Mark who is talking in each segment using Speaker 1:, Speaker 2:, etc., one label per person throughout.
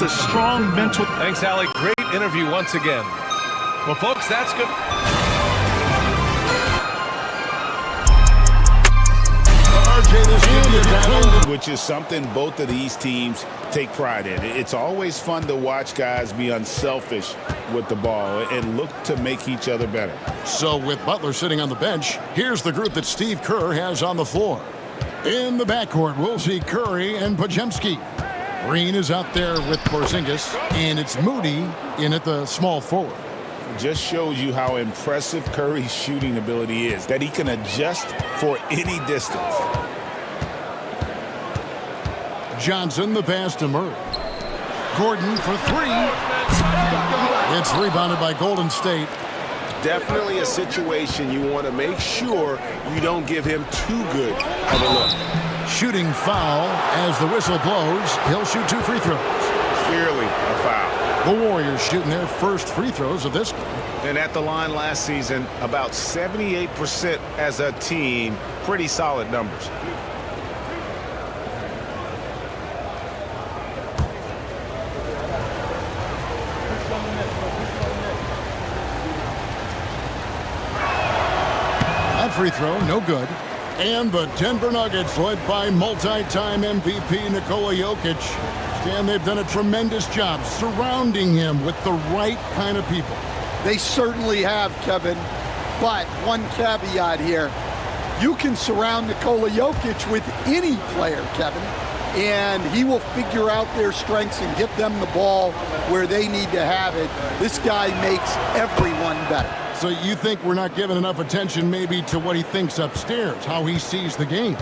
Speaker 1: takes a strong mental.
Speaker 2: Thanks, Allie. Great interview once again. Well, folks, that's good.
Speaker 3: Which is something both of these teams take pride in. It's always fun to watch guys be unselfish with the ball and look to make each other better.
Speaker 4: So with Butler sitting on the bench, here's the group that Steve Kerr has on the floor. In the backcourt, we'll see Curry and Podziemski. Green is out there with Porzingis, and it's Moody in at the small forward.
Speaker 3: Just shows you how impressive Curry's shooting ability is, that he can adjust for any distance.
Speaker 4: Johnson, the pass to Murray. Gordon for three. It's rebounded by Golden State.
Speaker 3: Definitely a situation you want to make sure you don't give him too good of a look.
Speaker 4: Shooting foul as the whistle blows. He'll shoot 2 free throws.
Speaker 3: Clearly a foul.
Speaker 4: The Warriors shooting their first free throws of this game.
Speaker 3: And at the line last season, about 78% as a team. Pretty solid numbers.
Speaker 4: Free throw, no good. And the Denver Nuggets, led by multi-time MVP Nikola Jokic. And they've done a tremendous job surrounding him with the right kind of people.
Speaker 5: They certainly have, Kevin. But one caveat here. You can surround Nikola Jokic with any player, Kevin, and he will figure out their strengths and get them the ball where they need to have it. This guy makes everyone better.
Speaker 4: So you think we're not giving enough attention maybe to what he thinks upstairs, how he sees the game?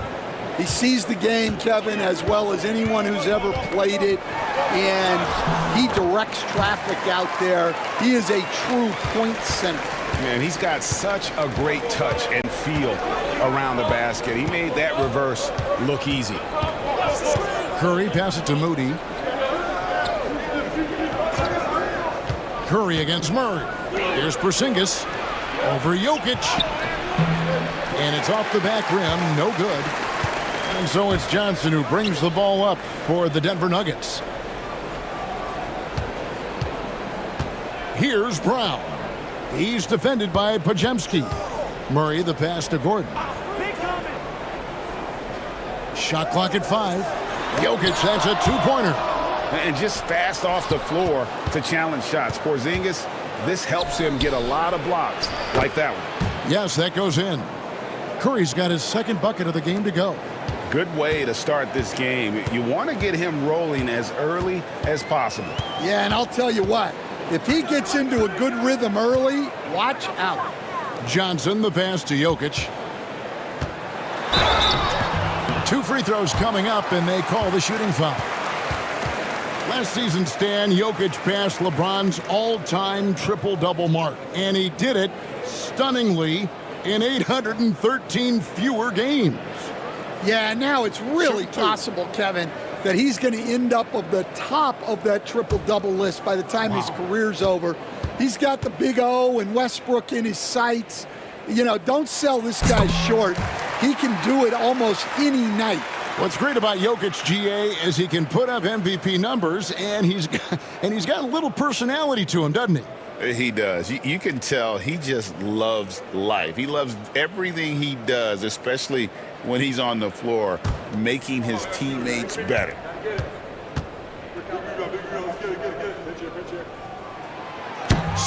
Speaker 5: He sees the game, Kevin, as well as anyone who's ever played it, and he directs traffic out there. He is a true point center.
Speaker 3: Man, he's got such a great touch and feel around the basket. He made that reverse look easy.
Speaker 4: Curry passes it to Moody. Curry against Murray. Here's Porzingis over Jokic. And it's off the back rim, no good. And so it's Johnson who brings the ball up for the Denver Nuggets. Here's Brown. He's defended by Podziemski. Murray, the pass to Gordon. Shot clock at 5. Jokic, that's a two-pointer.
Speaker 3: And just fast off the floor to challenge shots. Porzingis, this helps him get a lot of blocks like that one.
Speaker 4: Yes, that goes in. Curry's got his second bucket of the game to go.
Speaker 3: Good way to start this game. You want to get him rolling as early as possible.
Speaker 5: Yeah, and I'll tell you what. If he gets into a good rhythm early, watch out.
Speaker 4: Johnson, the pass to Jokic. 2 free throws coming up, and they call the shooting foul. Last season, Stan, Jokic passed LeBron's all-time triple-double mark, and he did it stunningly in 813 fewer games.
Speaker 5: Yeah, now it's really possible, Kevin, that he's going to end up at the top of that triple-double list by the time his career's over. He's got the Big O and Westbrook in his sights. You know, don't sell this guy short. He can do it almost any night.
Speaker 4: What's great about Jokic, GA, is he can put up MVP numbers, and he's got a little personality to him, doesn't he?
Speaker 3: He does. You can tell he just loves life. He loves everything he does, especially when he's on the floor, making his teammates better.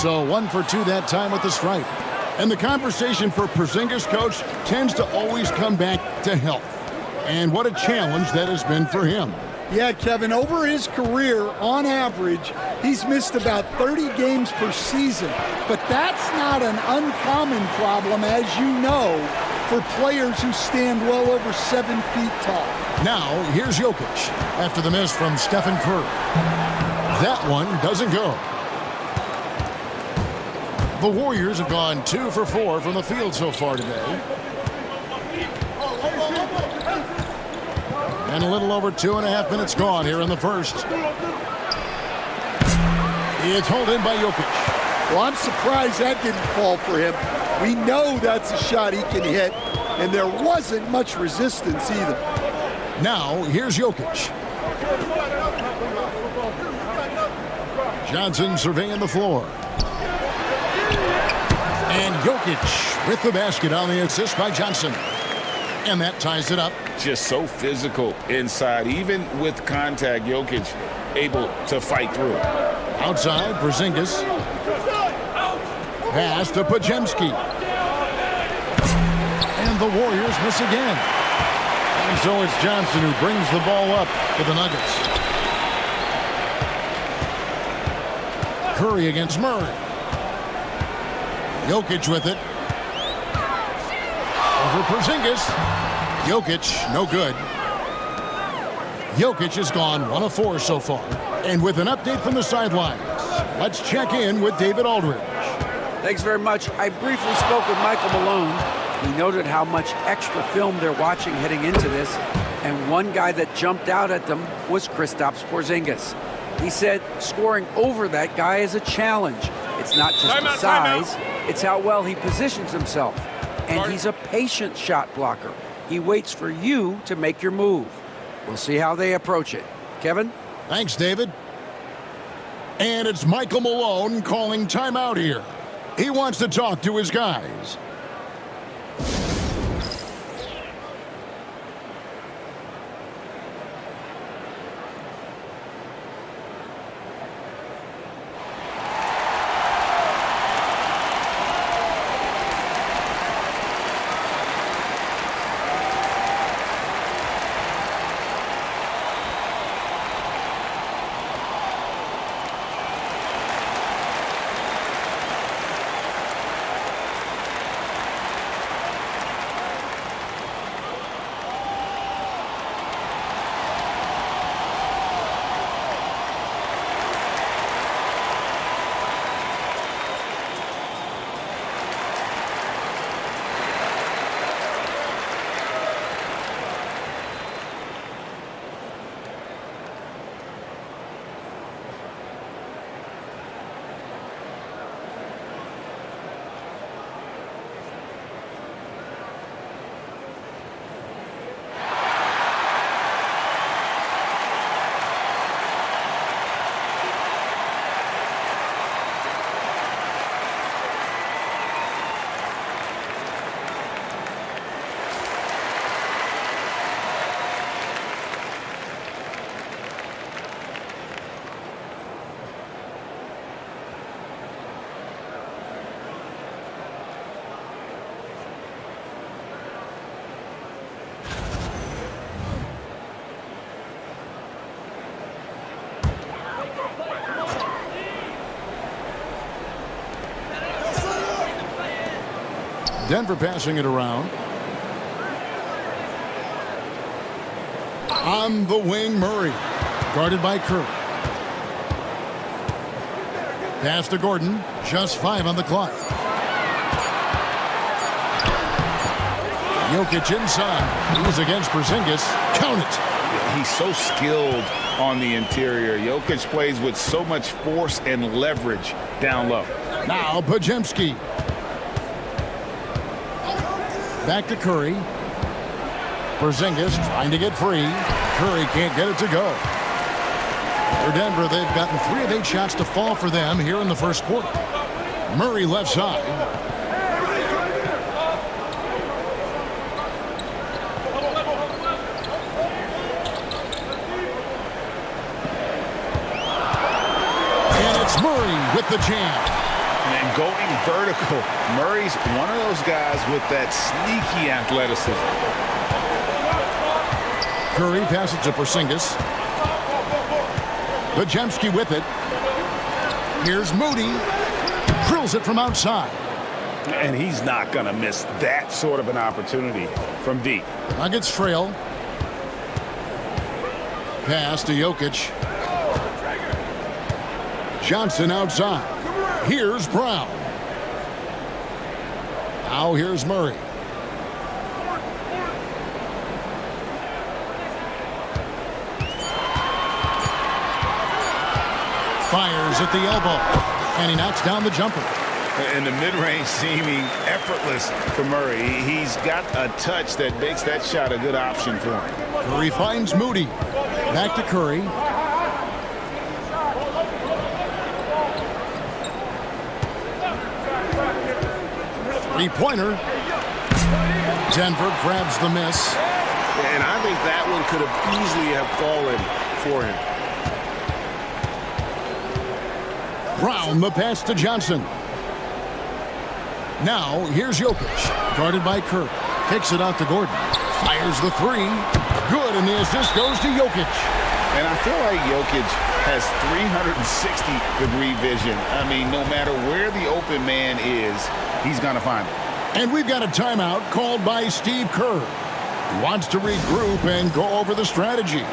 Speaker 4: So 1 for 2 that time with the stripe. And the conversation for Porzingis, coach, tends to always come back to health. And what a challenge that has been for him.
Speaker 5: Yeah, Kevin, over his career, on average, he's missed about 30 games per season. But that's not an uncommon problem, as you know, for players who stand well over 7 feet tall.
Speaker 4: Now, here's Jokic after the miss from Stephen Curry. That one doesn't go. The Warriors have gone 2 for 4 from the field so far today. And a little over 2.5 minutes gone here in the first. It's hauled in by Jokic.
Speaker 5: Well, I'm surprised that didn't fall for him. We know that's a shot he can hit, and there wasn't much resistance either.
Speaker 4: Now, here's Jokic. Johnson surveying the floor. And Jokic with the basket on the assist by Johnson. And that ties it up.
Speaker 3: Just so physical inside. Even with contact, Jokic able to fight through.
Speaker 4: Outside, Porzingis. Pass to Podziemski. And the Warriors miss again. And so it's Johnson who brings the ball up for the Nuggets. Curry against Murray. Jokic with it. Over Porzingis. Jokic, no good. Jokic has gone 1 of 4 so far. And with an update from the sidelines, let's check in with David Aldridge.
Speaker 1: Thanks very much. I briefly spoke with Michael Malone. He noted how much extra film they're watching heading into this. And one guy that jumped out at them was Kristaps Porzingis. He said scoring over that guy is a challenge. It's not just the size, it's how well he positions himself. And he's a patient shot blocker. He waits for you to make your move. We'll see how they approach it. Kevin?
Speaker 4: Thanks, David. And it's Michael Malone calling timeout here. He wants to talk to his guys. Denver passing it around. On the wing, Murray. Guarded by Curry. Pass to Gordon. Just 5 on the clock. Jokic inside. He's against Porzingis. Count it.
Speaker 3: He's so skilled on the interior. Jokic plays with so much force and leverage down low.
Speaker 4: Now Podziemski. Back to Curry. Porzingis trying to get free. Curry can't get it to go. For Denver, they've gotten 3 of 8 shots to fall for them here in the first quarter. Murray left side. And it's Murray with the jam.
Speaker 3: And going vertical, Murray's one of those guys with that sneaky athleticism.
Speaker 4: Curry passes to Porzingis. Podziemski with it. Here's Moody. Drills it from outside.
Speaker 3: And he's not going to miss that sort of an opportunity from deep.
Speaker 4: Nuggets trail. Pass to Jokic. Johnson outside. Here's Brown. Now here's Murray. Fires at the elbow. And he knocks down the jumper.
Speaker 3: And the mid-range seeming effortless for Murray. He's got a touch that makes that shot a good option for him.
Speaker 4: Curry finds Moody. Back to Curry. Three-pointer. Denver grabs the miss.
Speaker 6: And I think that one could have easily have fallen for him.
Speaker 4: Brown, the pass to Johnson. Now, here's Jokic, guarded by Kerr. Kicks it out to Gordon. Fires the three. Good, and the assist goes to Jokic.
Speaker 3: And I feel like Jokic has 360-degree vision. I mean, no matter where the open man is, he's going to find it.
Speaker 4: And we've got a timeout called by Steve Kerr. He wants to regroup and go over the strategy.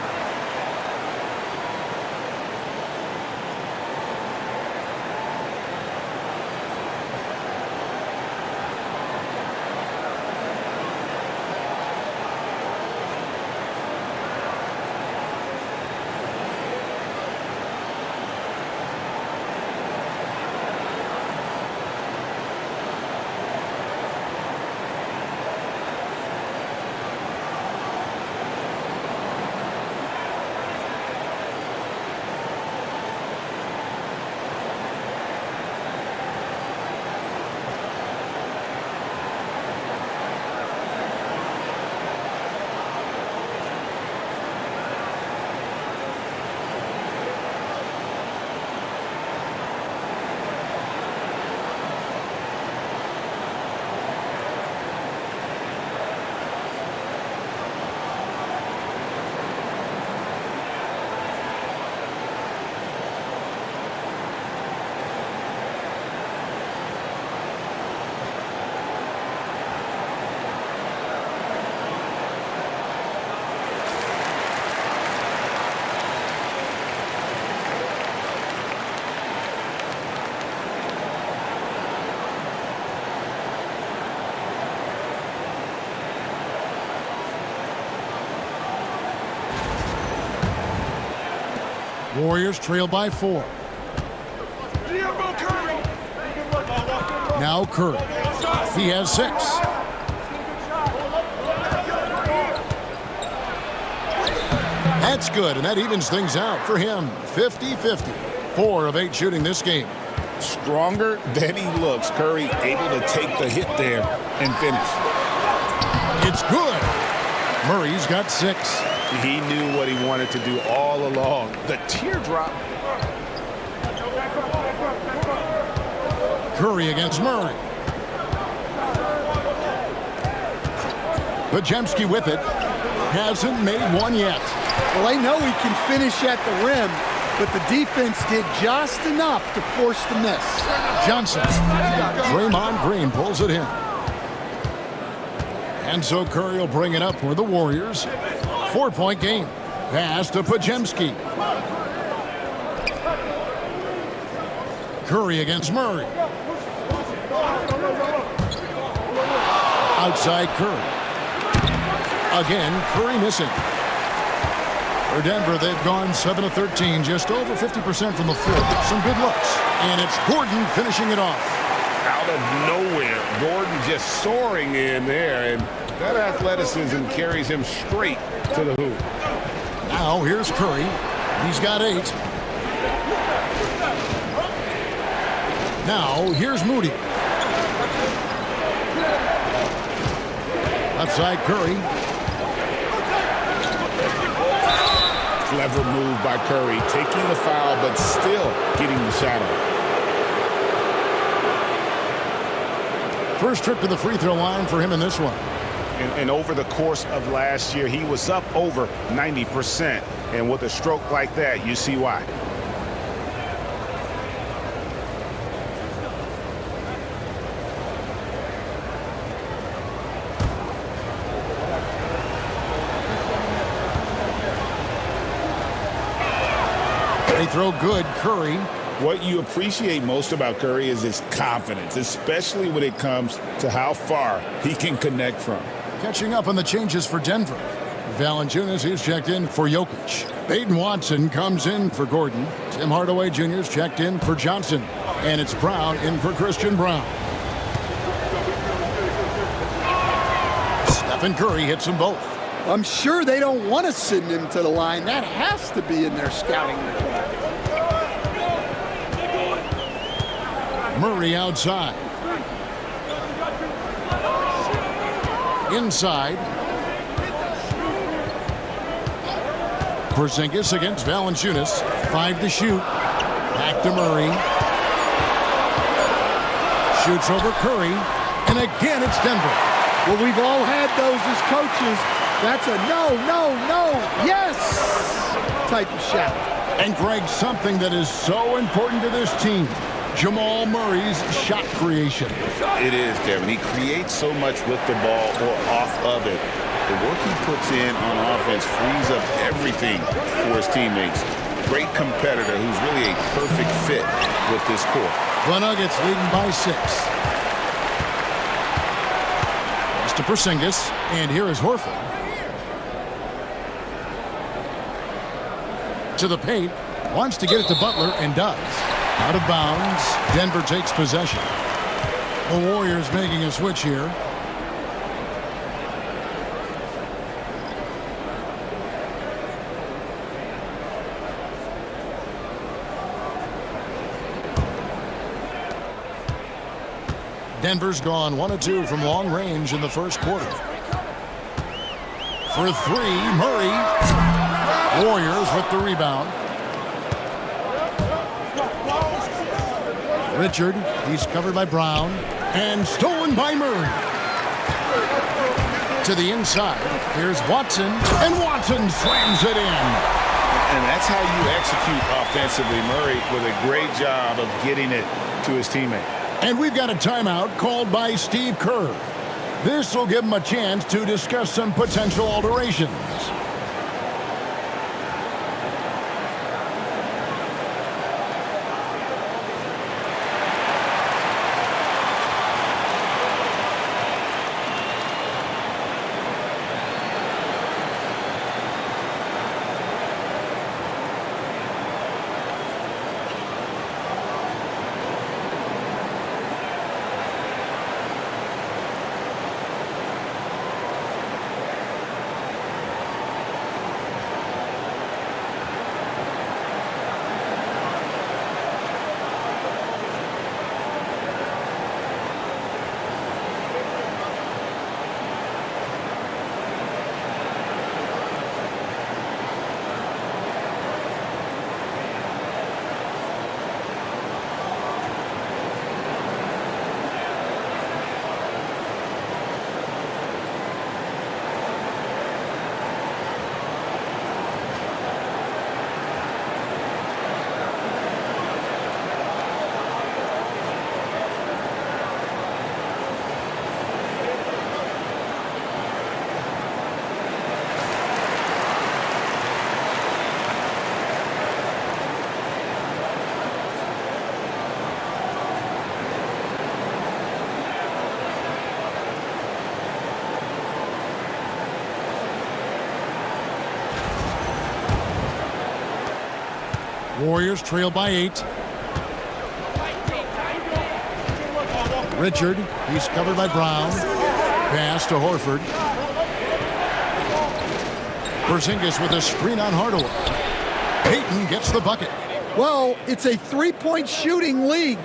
Speaker 4: Warriors trail by 4. Now Curry. He has 6. That's good, and that evens things out for him. 50-50. 4 of 8 shooting this game.
Speaker 3: Stronger than he looks. Curry able to take the hit there and finish.
Speaker 4: It's good. Murray's got 6.
Speaker 6: He knew what he wanted to do all along. The teardrop.
Speaker 4: Curry against Murray. Podziemski with it. Hasn't made one yet.
Speaker 5: Well, they know he can finish at the rim, but the defense did just enough to force the miss.
Speaker 4: Johnson. Draymond Green pulls it in. And so Curry will bring it up for the Warriors. 4-point game. Pass to Podziemski. Curry against Murray. Outside Curry. Again, Curry missing. For Denver, they've gone 7 of 13, just over 50% from the floor. Some good looks. And it's Gordon finishing it off.
Speaker 3: Out of nowhere, Gordon just soaring in there, and that athleticism carries him straight to the hoop.
Speaker 4: Now here's Curry. He's got 8. Now here's Moody. Outside Curry.
Speaker 3: Clever move by Curry, taking the foul, but still getting the shot off.
Speaker 4: First trip to the free throw line for him in this one.
Speaker 6: And over the course of last year, he was up over 90%. And with a stroke like that, you see why.
Speaker 4: They throw good. Curry.
Speaker 3: What you appreciate most about Curry is his confidence, especially when it comes to how far he can connect from.
Speaker 4: Catching up on the changes for Denver. Valanciunas is checked in for Jokic. Peyton Watson comes in for Gordon. Tim Hardaway Jr. is checked in for Johnson. And it's Brown in for Christian Brown. Stephen Curry hits them both.
Speaker 5: I'm sure they don't want to send him to the line. That has to be in their scouting report.
Speaker 4: Murray outside. Inside. Porzingis against Valanciunas. 5 to shoot. Back to Murray. Shoots over Curry. And again, it's Denver.
Speaker 5: Well, we've all had those as coaches. That's a no, no, no, yes type of shot.
Speaker 4: And Greg, something that is so important to this team, Jamal Murray's shot creation.
Speaker 3: It is, Kevin. He creates so much with the ball or off of it. The work he puts in on offense frees up everything for his teammates. Great competitor who's really a perfect fit with this core.
Speaker 4: The Nuggets leading by 6. Pass to Porzingis, and here is Horford. To the paint, wants to get it to Butler, and does. Out of bounds, Denver takes possession. The Warriors making a switch here. Denver's gone 1 of 2 from long range in the first quarter. For 3, Murray. Warriors with the rebound. Richard, he's covered by Brown, and stolen by Murray. To the inside, here's Watson, and Watson slams it in.
Speaker 3: And that's how you execute offensively. Murray with a great job of getting it to his teammate.
Speaker 4: And we've got a timeout called by Steve Kerr. This will give him a chance to discuss some potential alterations. Warriors trail by 8. Richard, he's covered by Brown. Pass to Horford. Porzingis with a screen on Hardaway. Payton gets the bucket.
Speaker 5: Well, it's a three-point shooting league.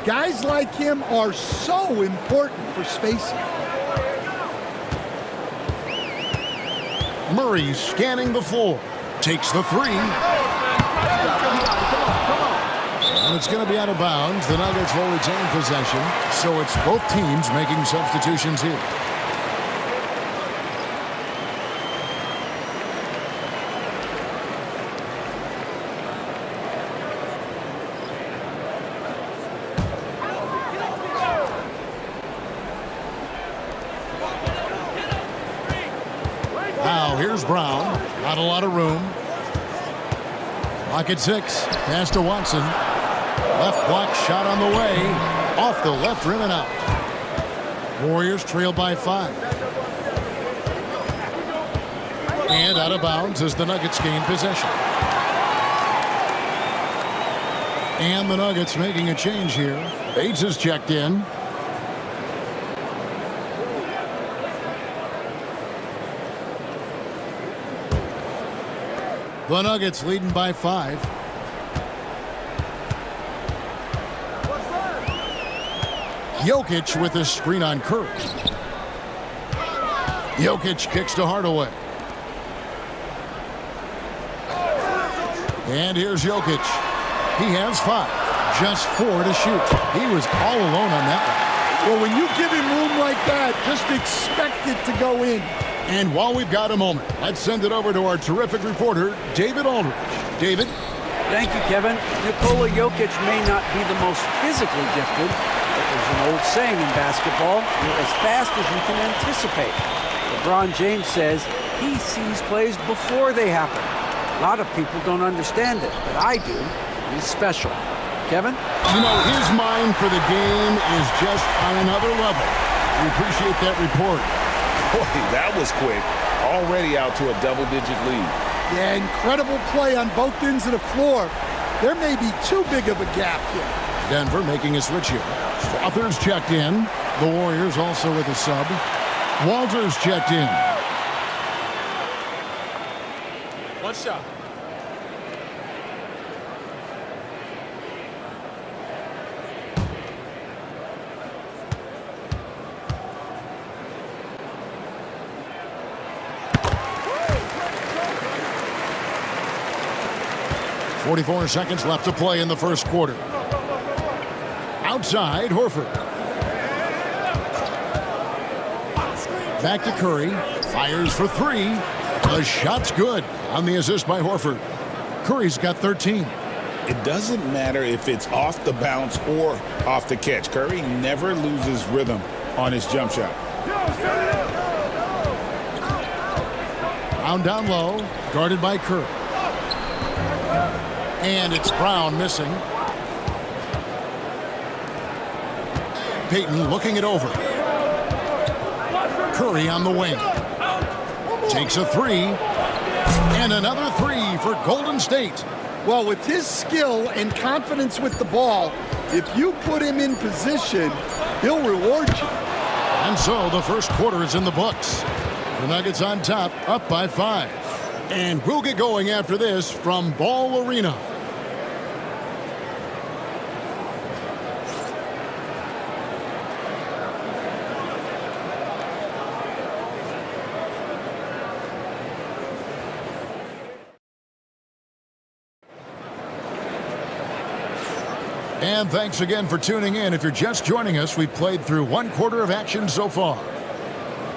Speaker 5: Guys like him are so important for spacing.
Speaker 4: Murray scanning the floor. Takes the 3. And it's going to be out of bounds. The Nuggets will retain possession. So it's both teams making substitutions here. Now here's Brown. Not a lot of room. Clock at 6. Pass to Watson. Left block shot on the way. Off the left rim and out. Warriors trail by 5. And out of bounds as the Nuggets gain possession. And the Nuggets making a change here. Bates is checked in. The Nuggets leading by 5. Jokic with a screen on Curry. Jokic kicks to Hardaway. And here's Jokic. He has 5. Just 4 to shoot. He was all alone on that one.
Speaker 5: Well, when you give him room like that, just expect it to go in.
Speaker 4: And while we've got a moment, let's send it over to our terrific reporter, David Aldridge. David?
Speaker 1: Thank you, Kevin. Nikola Jokic may not be the most physically gifted, but there's an old saying in basketball, you're as fast as you can anticipate. LeBron James says he sees plays before they happen. A lot of people don't understand it, but I do. He's special. Kevin?
Speaker 4: You know, his mind for the game is just on another level. We appreciate that report.
Speaker 3: Boy, that was quick. Already out to a double-digit lead.
Speaker 5: Yeah, incredible play on both ends of the floor. There may be too big of a gap here.
Speaker 4: Denver making a switch here. Strother's checked in. The Warriors also with a sub. Walters checked in.
Speaker 2: One shot.
Speaker 4: .44 seconds left to play in the first quarter. Outside, Horford. Back to Curry. Fires for 3. The shot's good on the assist by Horford. Curry's got 13.
Speaker 3: It doesn't matter if it's off the bounce or off the catch. Curry never loses rhythm on his jump shot.
Speaker 4: Brown down low, guarded by Curry. And it's Brown missing. Payton looking it over. Curry on the wing. Takes a 3. And another 3 for Golden State.
Speaker 5: Well, with his skill and confidence with the ball, if you put him in position, he'll reward you.
Speaker 4: And so the first quarter is in the books. The Nuggets on top, up by 5. And we'll get going after this from Ball Arena. And thanks again for tuning in. If you're just joining us, we've played through one quarter of action so far.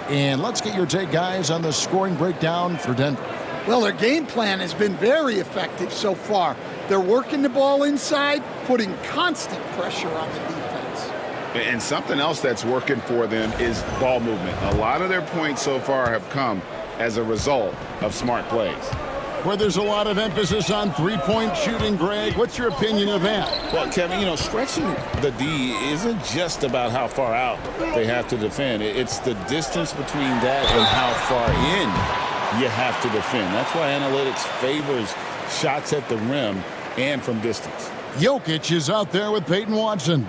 Speaker 4: And let's get your take, guys, on the scoring breakdown for Denver.
Speaker 5: Well, their game plan has been very effective so far. They're working the ball inside, putting constant pressure on the defense.
Speaker 3: And something else that's working for them is ball movement. A lot of their points so far have come as a result of smart plays.
Speaker 4: Where there's a lot of emphasis on three-point shooting, Greg. What's your opinion of that?
Speaker 3: Well, Kevin, you know, stretching the D isn't just about how far out they have to defend. It's the distance between that and how far in you have to defend. That's why analytics favors shots at the rim and from distance.
Speaker 4: Jokic is out there with Peyton Watson.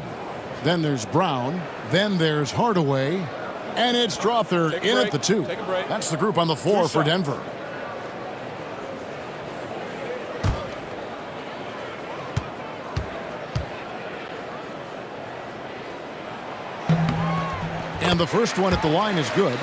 Speaker 4: Then there's Brown. Then there's Hardaway. And it's Strother in at the 2. That's the group on the floor for Denver. And the first one at the line is good.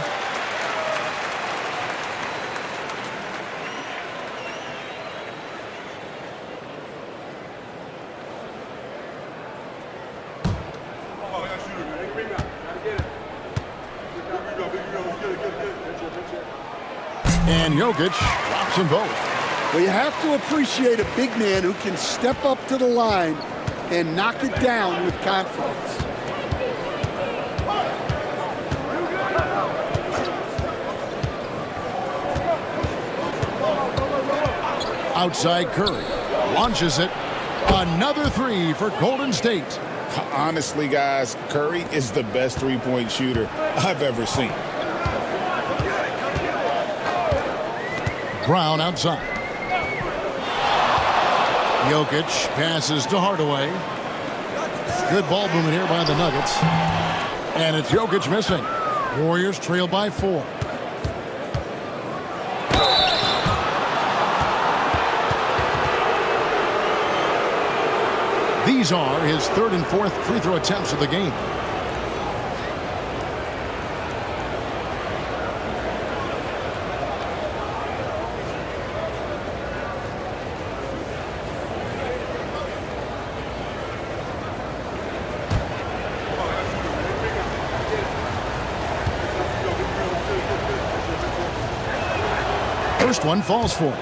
Speaker 4: And Jokic drops them both.
Speaker 5: Well, you have to appreciate a big man who can step up to the line and knock it down with confidence.
Speaker 4: Outside Curry. Launches it. Another 3 for Golden State.
Speaker 3: Honestly, guys, Curry is the best three-point shooter I've ever seen.
Speaker 4: Brown outside. Jokic passes to Hardaway. Good ball movement here by the Nuggets. And it's Jokic missing. Warriors trail by 4. These are his third and fourth free throw attempts of the game. First one falls for him.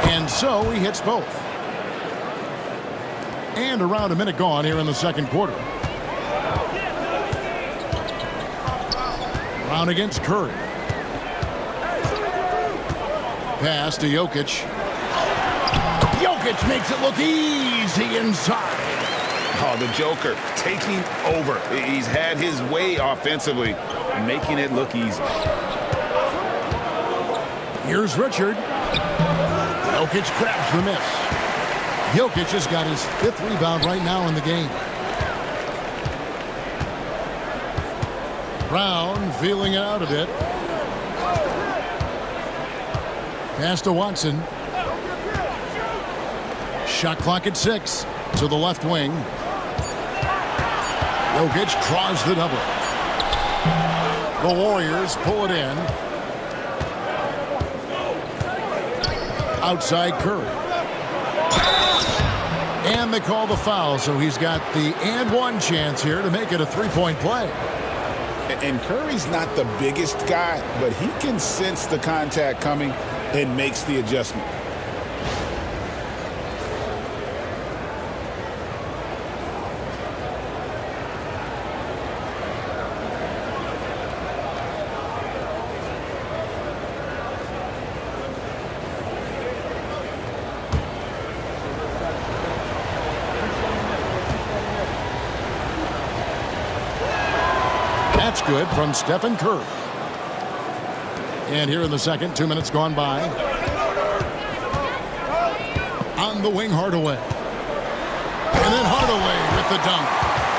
Speaker 4: And so he hits both. And around a minute gone here in the second quarter. Brown against Curry. Pass to Jokic. Jokic makes it look easy inside.
Speaker 3: Oh, the Joker taking over. He's had his way offensively, making it look easy.
Speaker 4: Here's Richard. Jokic grabs the miss. Jokic has got his 5th rebound right now in the game. Brown feeling it out a bit. Pass to Watson. Shot clock at 6 to the left wing. Jokic draws the double. The Warriors pull it in. Outside Curry. And they call the foul, so he's got the and one chance here to make it a 3-point play.
Speaker 3: And Curry's not the biggest guy, but he can sense the contact coming and makes the adjustment.
Speaker 4: That's good from Stephen Curry. And here in the second, 2 minutes gone by. On the wing, Hardaway. And then Hardaway with the dunk.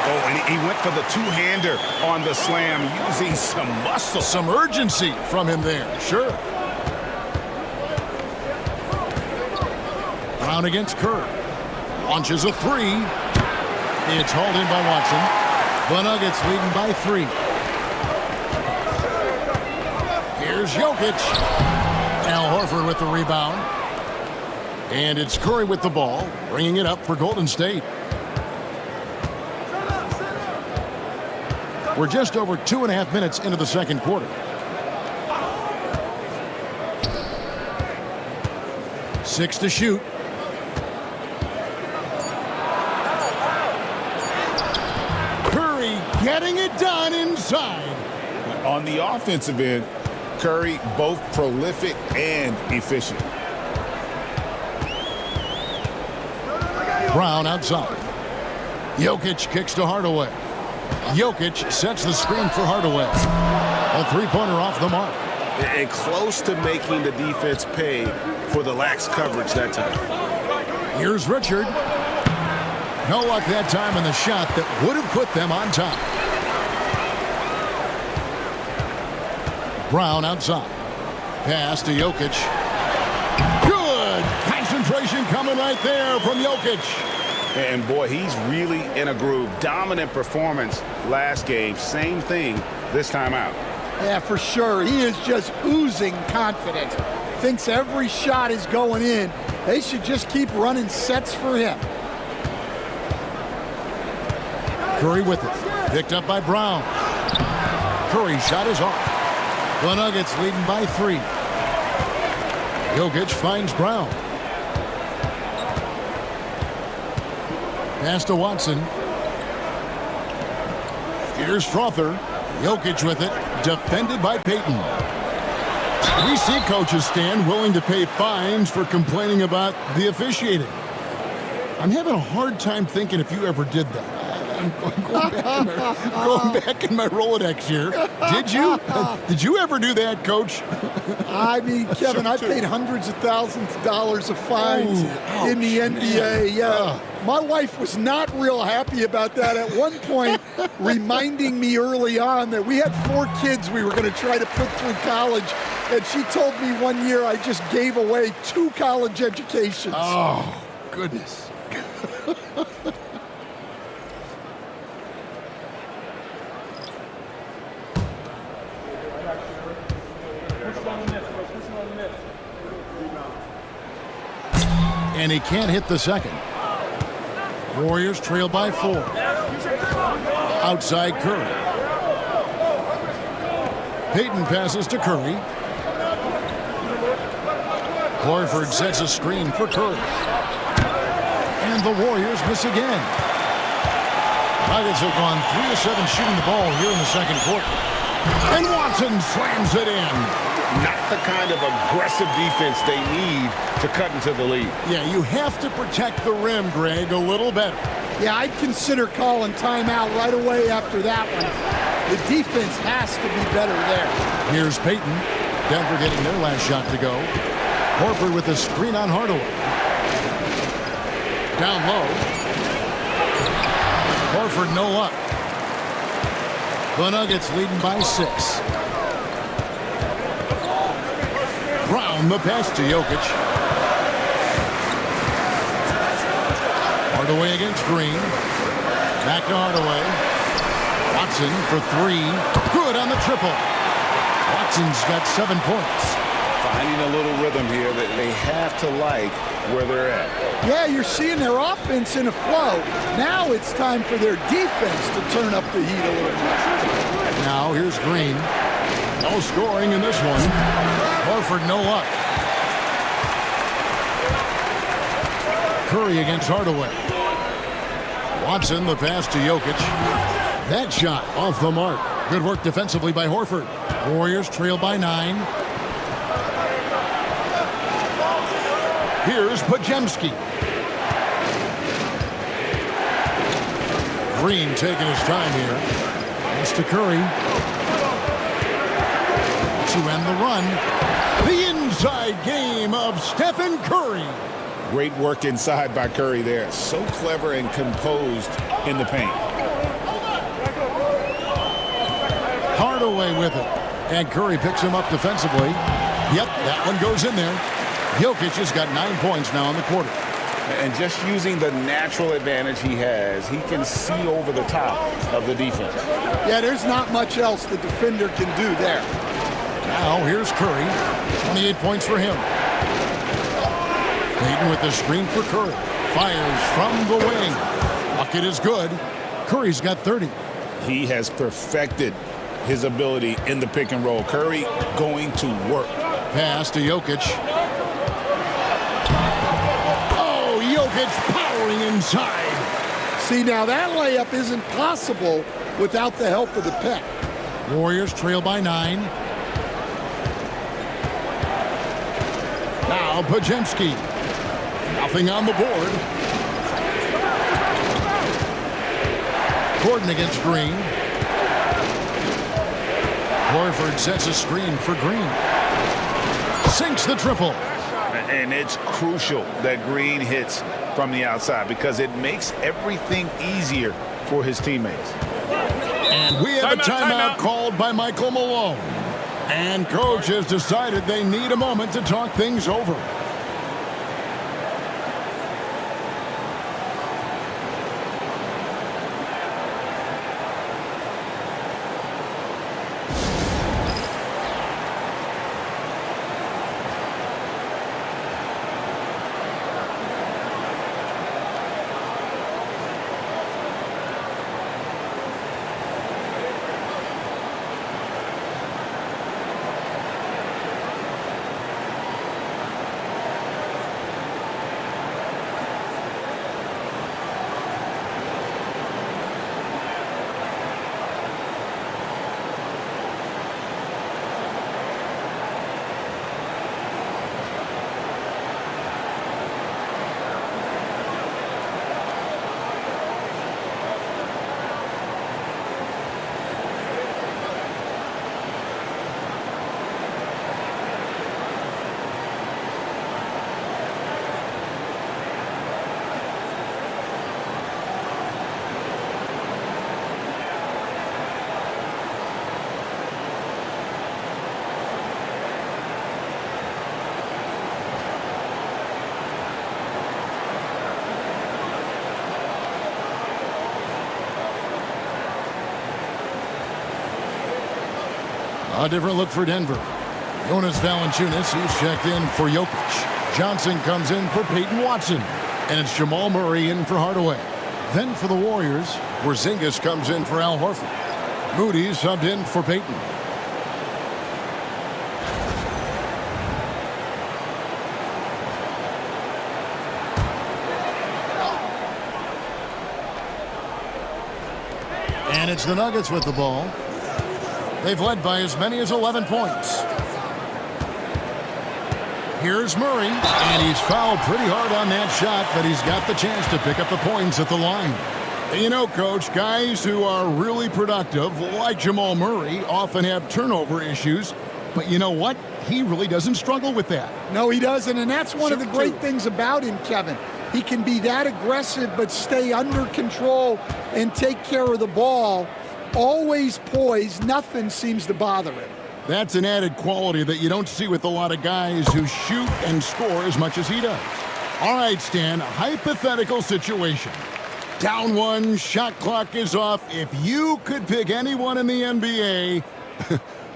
Speaker 3: Oh, and he went for the two-hander on the slam, using some muscle.
Speaker 4: Some urgency from him there, sure. Brown against Curry. Launches a 3. It's hauled in by Watson. The Nuggets leading by 3. Here's Jokic. Al Horford with the rebound. And it's Curry with the ball, bringing it up for Golden State. We're just over 2.5 minutes into the second quarter. Six to shoot. Curry getting it done inside.
Speaker 3: On the offensive end, Curry both prolific and efficient.
Speaker 4: Brown outside. Jokic kicks to Hardaway. Jokic sets the screen for Hardaway. A three-pointer off the mark.
Speaker 3: And close to making the defense pay for the lax coverage that time.
Speaker 4: Here's Richard. No luck that time in the shot that would have put them on top. Brown outside. Pass to Jokic. Good! Concentration coming right there from Jokic.
Speaker 3: And boy, he's really in a groove. Dominant performance last game. Same thing this time out.
Speaker 5: Yeah, for sure. He is just oozing confidence. Thinks every shot is going in. They should just keep running sets for him.
Speaker 4: Curry with it. Picked up by Brown. Curry's shot is off. The Nuggets leading by 3. Jokic finds Brown. Pass to Watson. Here's Strother. Jokic with it. Defended by Payton. We see coaches stand willing to pay fines for complaining about the officiating. I'm having a hard time thinking if you ever did that. I'm going back in my Rolodex here. Did you? Did you ever do that, Coach?
Speaker 5: I mean, Kevin, I paid hundreds of thousands of dollars of fines in the NBA. Yeah. My wife was not real happy about that at one point, reminding me early on that we had 4 kids we were going to try to put through college. And she told me one year I just gave away 2 college educations.
Speaker 4: Oh, goodness. And he can't hit the second. Warriors trail by 4. Outside Curry. Payton passes to Curry. Horford sets a screen for Curry. And the Warriors miss again. Nuggets have gone 3 of 7 shooting the ball here in the second quarter. And Watson slams it in.
Speaker 3: Not the kind of aggressive defense they need to cut into the lead.
Speaker 4: Yeah, you have to protect the rim, Greg, a little better.
Speaker 5: Yeah, I'd consider calling timeout right away after that one. The defense has to be better there.
Speaker 4: Here's Payton. Denver getting their last shot to go. Horford with a screen on Hardaway. Down low. Horford no luck. The Nuggets leading by 6. Brown the pass to Jokic. Hardaway against Green. Back to Hardaway. Watson for 3. Good on the triple. Watson's got 7 points.
Speaker 3: Finding a little rhythm here that they have to like where they're at.
Speaker 5: Yeah, you're seeing their offense in a flow. Now it's time for their defense to turn up the heat a little bit.
Speaker 4: Now here's Green. No scoring in this one. Horford no luck. Curry against Hardaway. Watson the pass to Jokic. That shot off the mark. Good work defensively by Horford. Warriors trail by 9. Here's Podziemski. Green taking his time here. Pass to Curry. To end the run. The inside game of Stephen Curry.
Speaker 3: Great work inside by Curry there. So clever and composed in the paint.
Speaker 4: Hardaway with it. And Curry picks him up defensively. Yep, that one goes in there. Jokic has got 9 points now in the quarter.
Speaker 3: And just using the natural advantage he has, he can see over the top of the defense.
Speaker 5: Yeah, there's not much else the defender can do there.
Speaker 4: Now here's Curry. 28 points for him. Payton with the screen for Curry. Fires from the wing. Bucket is good. Curry's got 30.
Speaker 3: He has perfected his ability in the pick and roll. Curry going to work.
Speaker 4: Pass to Jokic. Oh, Jokic powering inside.
Speaker 5: See, now that layup isn't possible without the help of the pick.
Speaker 4: Warriors trail by 9. Now Podziemski. Nothing on the board. Gordon against Green. Horford sets a screen for Green. Sinks the triple.
Speaker 3: And it's crucial that Green hits from the outside because it makes everything easier for his teammates.
Speaker 4: And we have a timeout called by Michael Malone. And coach has decided they need a moment to talk things over. A different look for Denver. Jonas Valanciunas, he's checked in for Jokic. Johnson comes in for Peyton Watson. And it's Jamal Murray in for Hardaway. Then for the Warriors, Porzingis comes in for Al Horford. Moody subbed in for Peyton. And it's the Nuggets with the ball. They've led by as many as 11 points. Here's Murray, and he's fouled pretty hard on that shot, but he's got the chance to pick up the points at the line. You know, Coach, guys who are really productive, like Jamal Murray, often have turnover issues. But you know what? He really doesn't struggle with that.
Speaker 5: No, he doesn't, and that's one of the great things about him, Kevin. He can be that aggressive but stay under control and take care of the ball. Always poised. Nothing seems to bother him.
Speaker 4: That's an added quality that you don't see with a lot of guys who shoot and score as much as he does. All right, Stan, hypothetical situation. Down one, shot clock is off. If you could pick anyone in the NBA,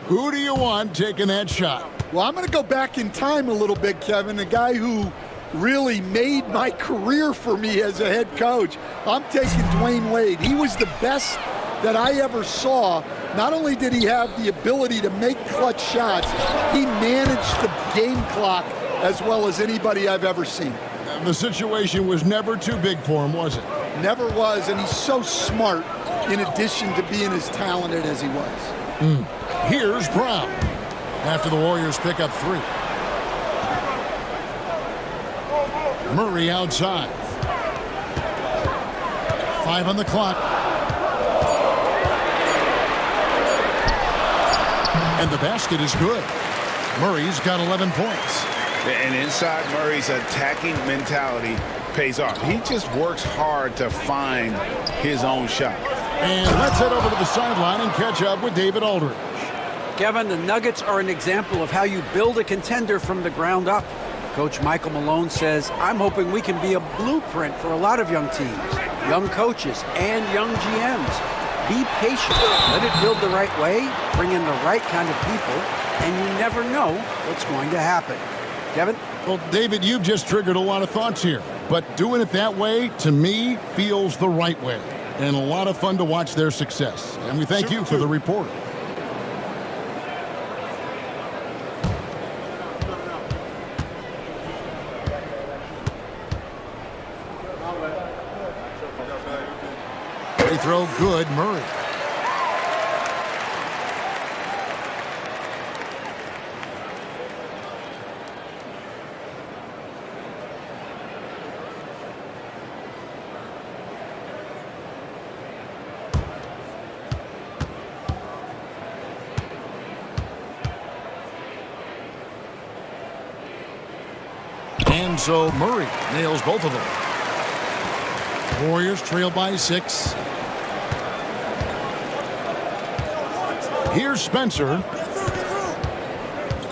Speaker 4: who do you want taking that shot?
Speaker 5: Well, I'm going to go back in time a little bit, Kevin. The guy who really made my career for me as a head coach. I'm taking Dwayne Wade. He was the best that I ever saw. Not only did he have the ability to make clutch shots, he managed the game clock as well as anybody I've ever seen.
Speaker 4: The situation was never too big for him, was it?
Speaker 5: Never was, and he's so smart in addition to being as talented as he was.
Speaker 4: Here's Brown after the Warriors pick up 3. Murray outside. 5 on the clock. And the basket is good. Murray's got 11 points.
Speaker 6: And inside Murray's attacking mentality pays off. He just works hard to find his own shot.
Speaker 4: And let's head over to the sideline and catch up with David Aldridge.
Speaker 1: Kevin, the Nuggets are an example of how you build a contender from the ground up. Coach Michael Malone says, I'm hoping we can be a blueprint for a lot of young teams, young coaches, and young GMs. Be patient. Let it build the right way, bring in the right kind of people, and you never know what's going to happen. Kevin?
Speaker 4: Well, David, you've just triggered a lot of thoughts here. But doing it that way, to me, feels the right way. And a lot of fun to watch their success. And we thank you for the report. Free throw good, Murray. And so Murray nails both of them. Warriors trail by 6. Here's Spencer.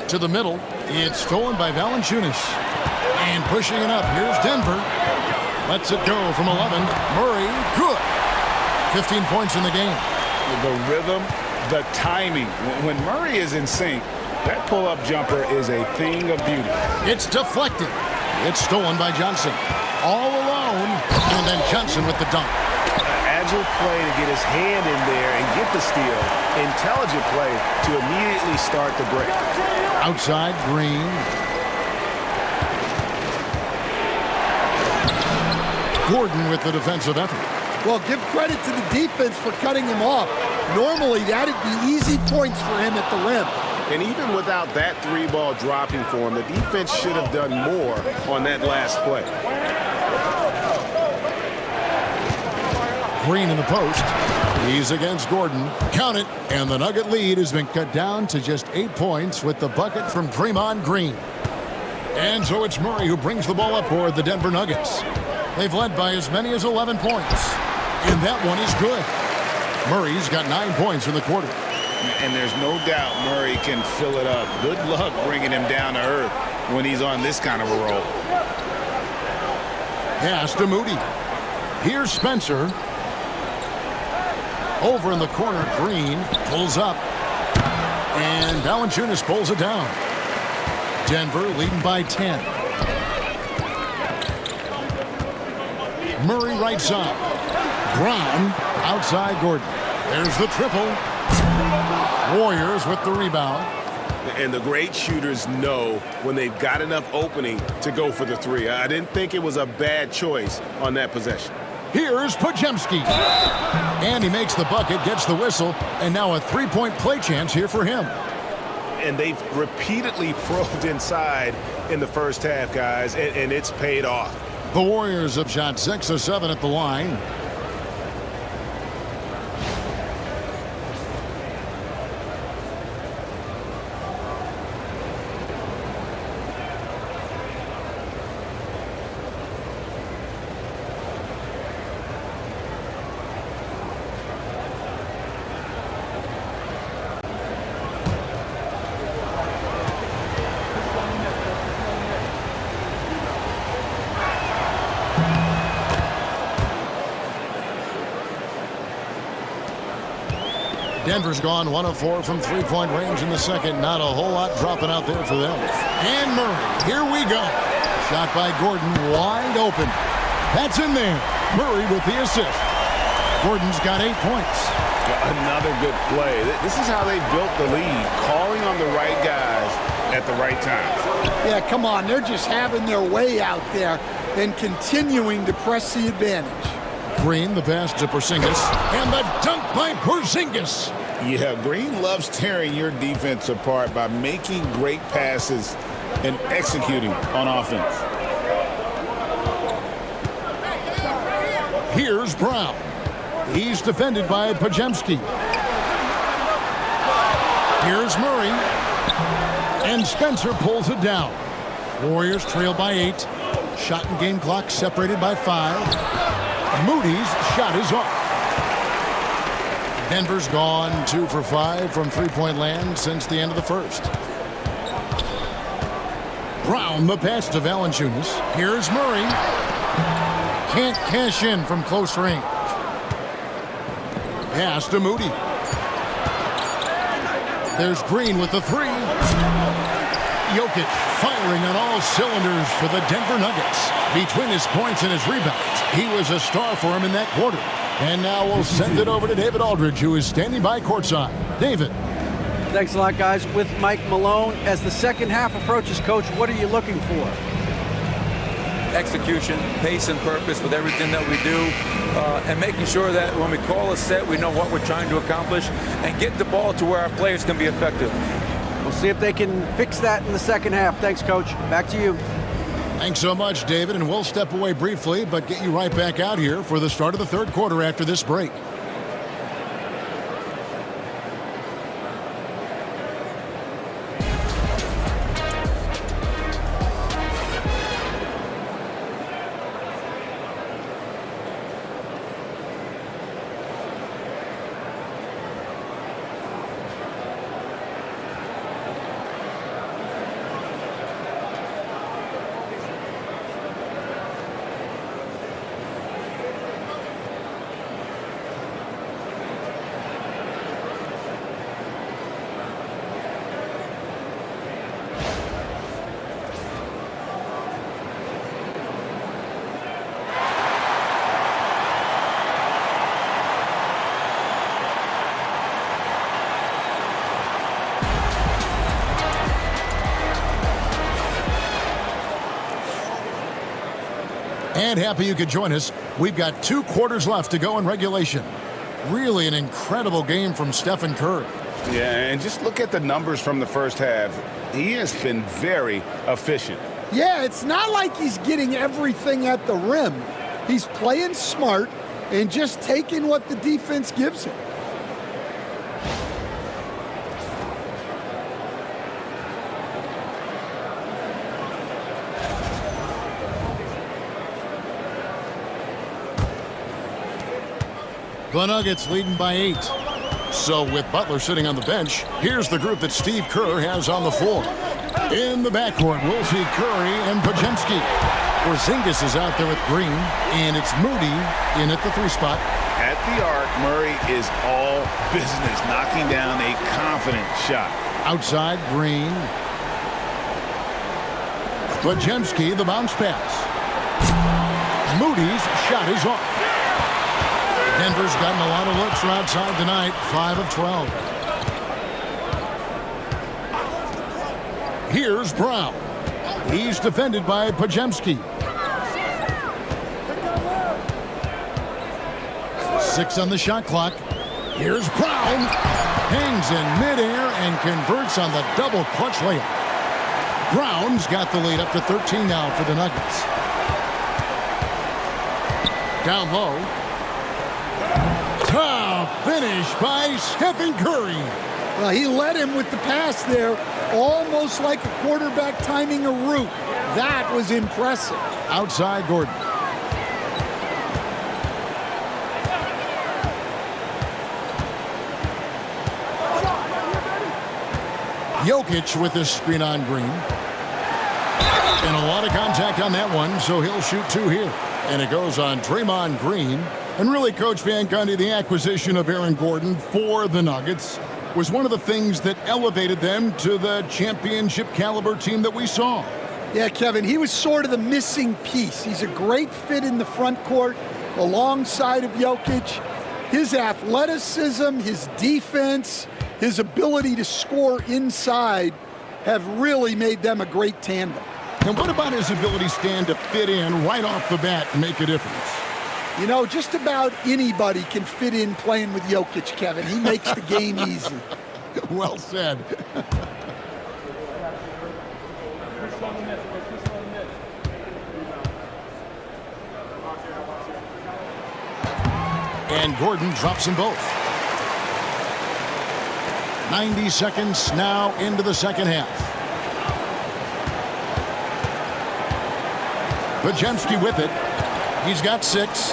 Speaker 4: To the middle. It's stolen by Valanciunas. And pushing it up. Here's Denver. Lets it go from 11. Murray, good. 15 points in the game.
Speaker 6: The rhythm, the timing. When Murray is in sync, that pull-up jumper is a thing of beauty.
Speaker 4: It's deflected. It's stolen by Johnson. All alone. And then Johnson with the dunk.
Speaker 6: Agile play to get his hand in there and get the steal. Intelligent play to immediately start the break.
Speaker 4: Outside, Green. Gordon with the defensive effort.
Speaker 5: Well, give credit to the defense for cutting him off. Normally, that'd be easy points for him at the rim.
Speaker 6: And even without that 3-ball dropping for him, the defense should have done more on that last play.
Speaker 4: Green in the post. He's against Gordon. Count it. And the Nugget lead has been cut down to just 8 points with the bucket from Draymond Green. And so it's Murray who brings the ball up for the Denver Nuggets. They've led by as many as 11 points. And that one is good. Murray's got 9 points in the quarter.
Speaker 3: And there's no doubt Murray can fill it up. Good luck bringing him down to earth when he's on this kind of a roll.
Speaker 4: Pass to Moody. Here's Spencer. Over in the corner, Green pulls up. And Valanciunas pulls it down. Denver leading by 10. Murray right side. Brown outside Gordon. There's the triple. Warriors with the rebound.
Speaker 6: And the great shooters know when they've got enough opening to go for the three. I didn't think it was a bad choice on that possession.
Speaker 4: Here's Podziemski. And he makes the bucket, gets the whistle, and now a three-point play chance here for him.
Speaker 6: And they've repeatedly probed inside in the first half, guys, and it's paid off.
Speaker 4: The Warriors have shot 6 of 7 at the line. Denver's gone 1 of 4 from three-point range in the second. Not a whole lot dropping out there for them. And Murray, here we go. Shot by Gordon, wide open. That's in there. Murray with the assist. Gordon's got 8 points.
Speaker 6: Another good play. This is how they built the lead, calling on the right guys at the right time.
Speaker 5: Yeah, come on. They're just having their way out there and continuing to press the advantage.
Speaker 4: Green, the pass to Porzingis. And the dunk by Porzingis.
Speaker 3: Yeah, Green loves tearing your defense apart by making great passes and executing on offense.
Speaker 4: Here's Brown. He's defended by Podziemski. Here's Murray. And Spencer pulls it down. Warriors trail by 8. Shot and game clock separated by 5. Moody's shot is off. Denver's gone 2 for 5 from three-point land since the end of the first. Brown, the pass to Valanciunas. Here's Murray. Can't cash in from close range. Pass to Moody. There's Green with the 3. Jokic firing on all cylinders for the Denver Nuggets. Between his points and his rebounds, he was a star for him in that quarter. And now we'll send it over to David Aldridge, who is standing by courtside. David.
Speaker 1: Thanks a lot, guys. With Mike Malone, as the second half approaches, Coach, what are you looking for?
Speaker 7: Execution, pace, and purpose with everything that we do, and making sure that when we call a set, we know what we're trying to accomplish, and get the ball to where our players can be effective.
Speaker 1: We'll see if they can fix that in the second half. Thanks, Coach. Back to you.
Speaker 4: Thanks so much, David, and we'll step away briefly, but get you right back out here for the start of the third quarter after this break. And happy you could join us. We've got 2 quarters left to go in regulation. Really an incredible game from Stephen Curry.
Speaker 6: Yeah, and just look at the numbers from the first half. He has been very efficient.
Speaker 5: Yeah, it's not like he's getting everything at the rim. He's playing smart and just taking what the defense gives him.
Speaker 4: The Nuggets leading by 8. So with Butler sitting on the bench, here's the group that Steve Kerr has on the floor. In the backcourt, we'll see Curry and Podziemski. Porzingis is out there with Green, and it's Moody in at the 3 spot.
Speaker 6: At the arc, Murray is all business, knocking down a confident shot.
Speaker 4: Outside, Green. Podziemski, the bounce pass. Moody's shot is off. Denver's gotten a lot of looks from outside tonight, 5 of 12. Here's Brown. He's defended by Pajemski. 6 on the shot clock. Here's Brown. Hangs in midair and converts on the double clutch layup. Brown's got the lead up to 13 now for the Nuggets. Down low. Tough finish by Stephen Curry.
Speaker 5: Well, he led him with the pass there, almost like a quarterback timing a route. That was impressive.
Speaker 4: Outside Gordon. Jokic with this screen on Green. And a lot of contact on that one, so he'll shoot 2 here. And it goes on Draymond Green. And really, Coach Van Gundy, the acquisition of Aaron Gordon for the Nuggets was one of the things that elevated them to the championship caliber team that we saw.
Speaker 5: Yeah, Kevin, he was sort of the missing piece. He's a great fit in the front court alongside of Jokic. His athleticism, his defense, his ability to score inside have really made them a great tandem.
Speaker 4: And what about his ability, Stan, to fit in right off the bat and make a difference?
Speaker 5: You know, just about anybody can fit in playing with Jokic, Kevin. He makes the game easy.
Speaker 4: Well said. And Gordon drops them both. 90 seconds now into the second half. Pajemski with it. He's got 6.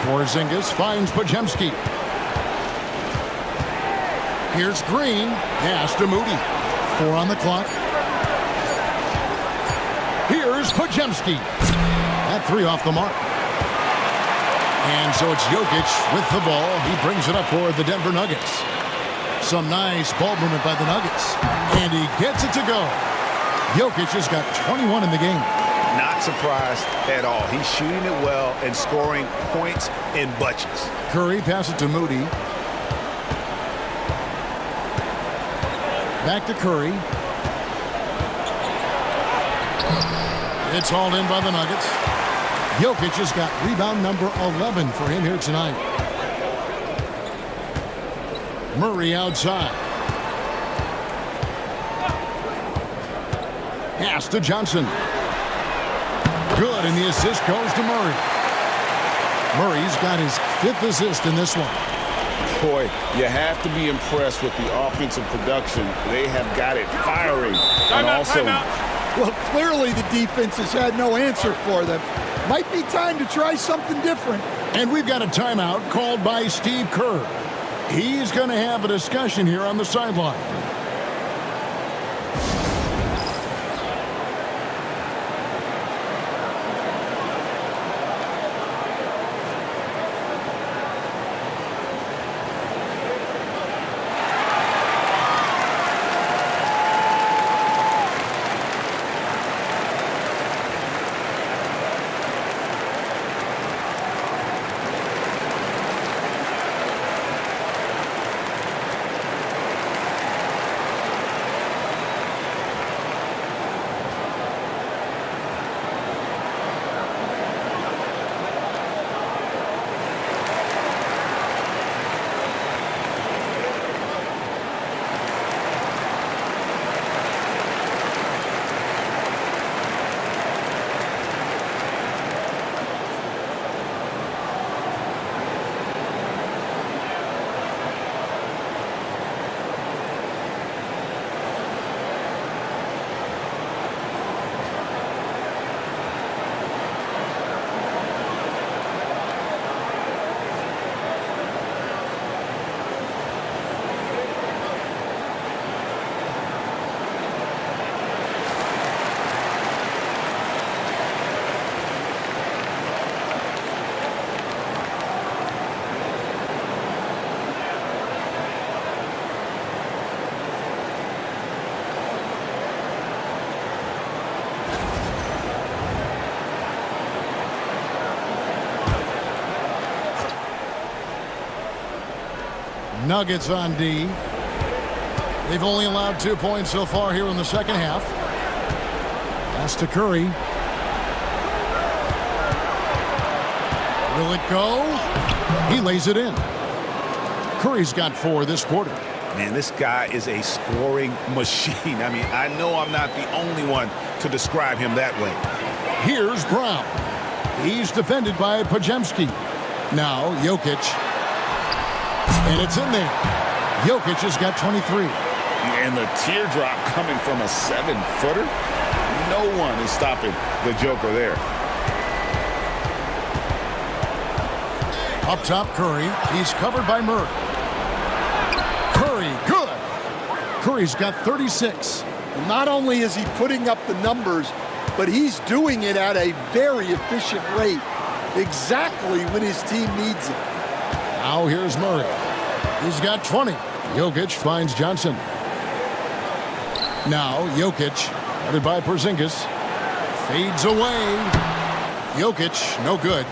Speaker 4: Porzingis finds Pajemski. Here's Green. Pass to Moody. 4 on the clock. Here's Pajemski. That 3 off the mark. And so it's Jokic with the ball. He brings it up for the Denver Nuggets. Some nice ball movement by the Nuggets. And he gets it to go. Jokic has got 21 in the game.
Speaker 6: Not surprised at all. He's shooting it well and scoring points in bunches.
Speaker 4: Curry passes it to Moody. Back to Curry. It's hauled in by the Nuggets. Jokic has got rebound number 11 for him here tonight. Murray outside. Pass to Johnson. Good, and the assist goes to Murray. Murray's got his 5th assist in this one.
Speaker 3: Boy, you have to be impressed with the offensive production. They have got it firing. And also,
Speaker 5: well, clearly the defense has had no answer for them. Might be time to try something different.
Speaker 4: And we've got a timeout called by Steve Kerr. He's going to have a discussion here on the sideline. Nuggets on D. They've only allowed 2 points so far here in the second half. Pass to Curry. Will it go? He lays it in. Curry's got 4 this quarter.
Speaker 6: Man, this guy is a scoring machine. I mean, I know I'm not the only one to describe him that way.
Speaker 4: Here's Brown. He's defended by Podziemski. Now Jokic. And it's in there. Jokic has got 23.
Speaker 3: And the teardrop coming from a 7-footer. No one is stopping the Joker there.
Speaker 4: Up top, Curry. He's covered by Murray. Curry, good. Curry's got 36.
Speaker 5: Not only is he putting up the numbers, but he's doing it at a very efficient rate, exactly when his team needs it.
Speaker 4: Now here's Murray. He's got 20. Jokic finds Johnson. Now Jokic, guarded by Porzingis, fades away. Jokic, no good.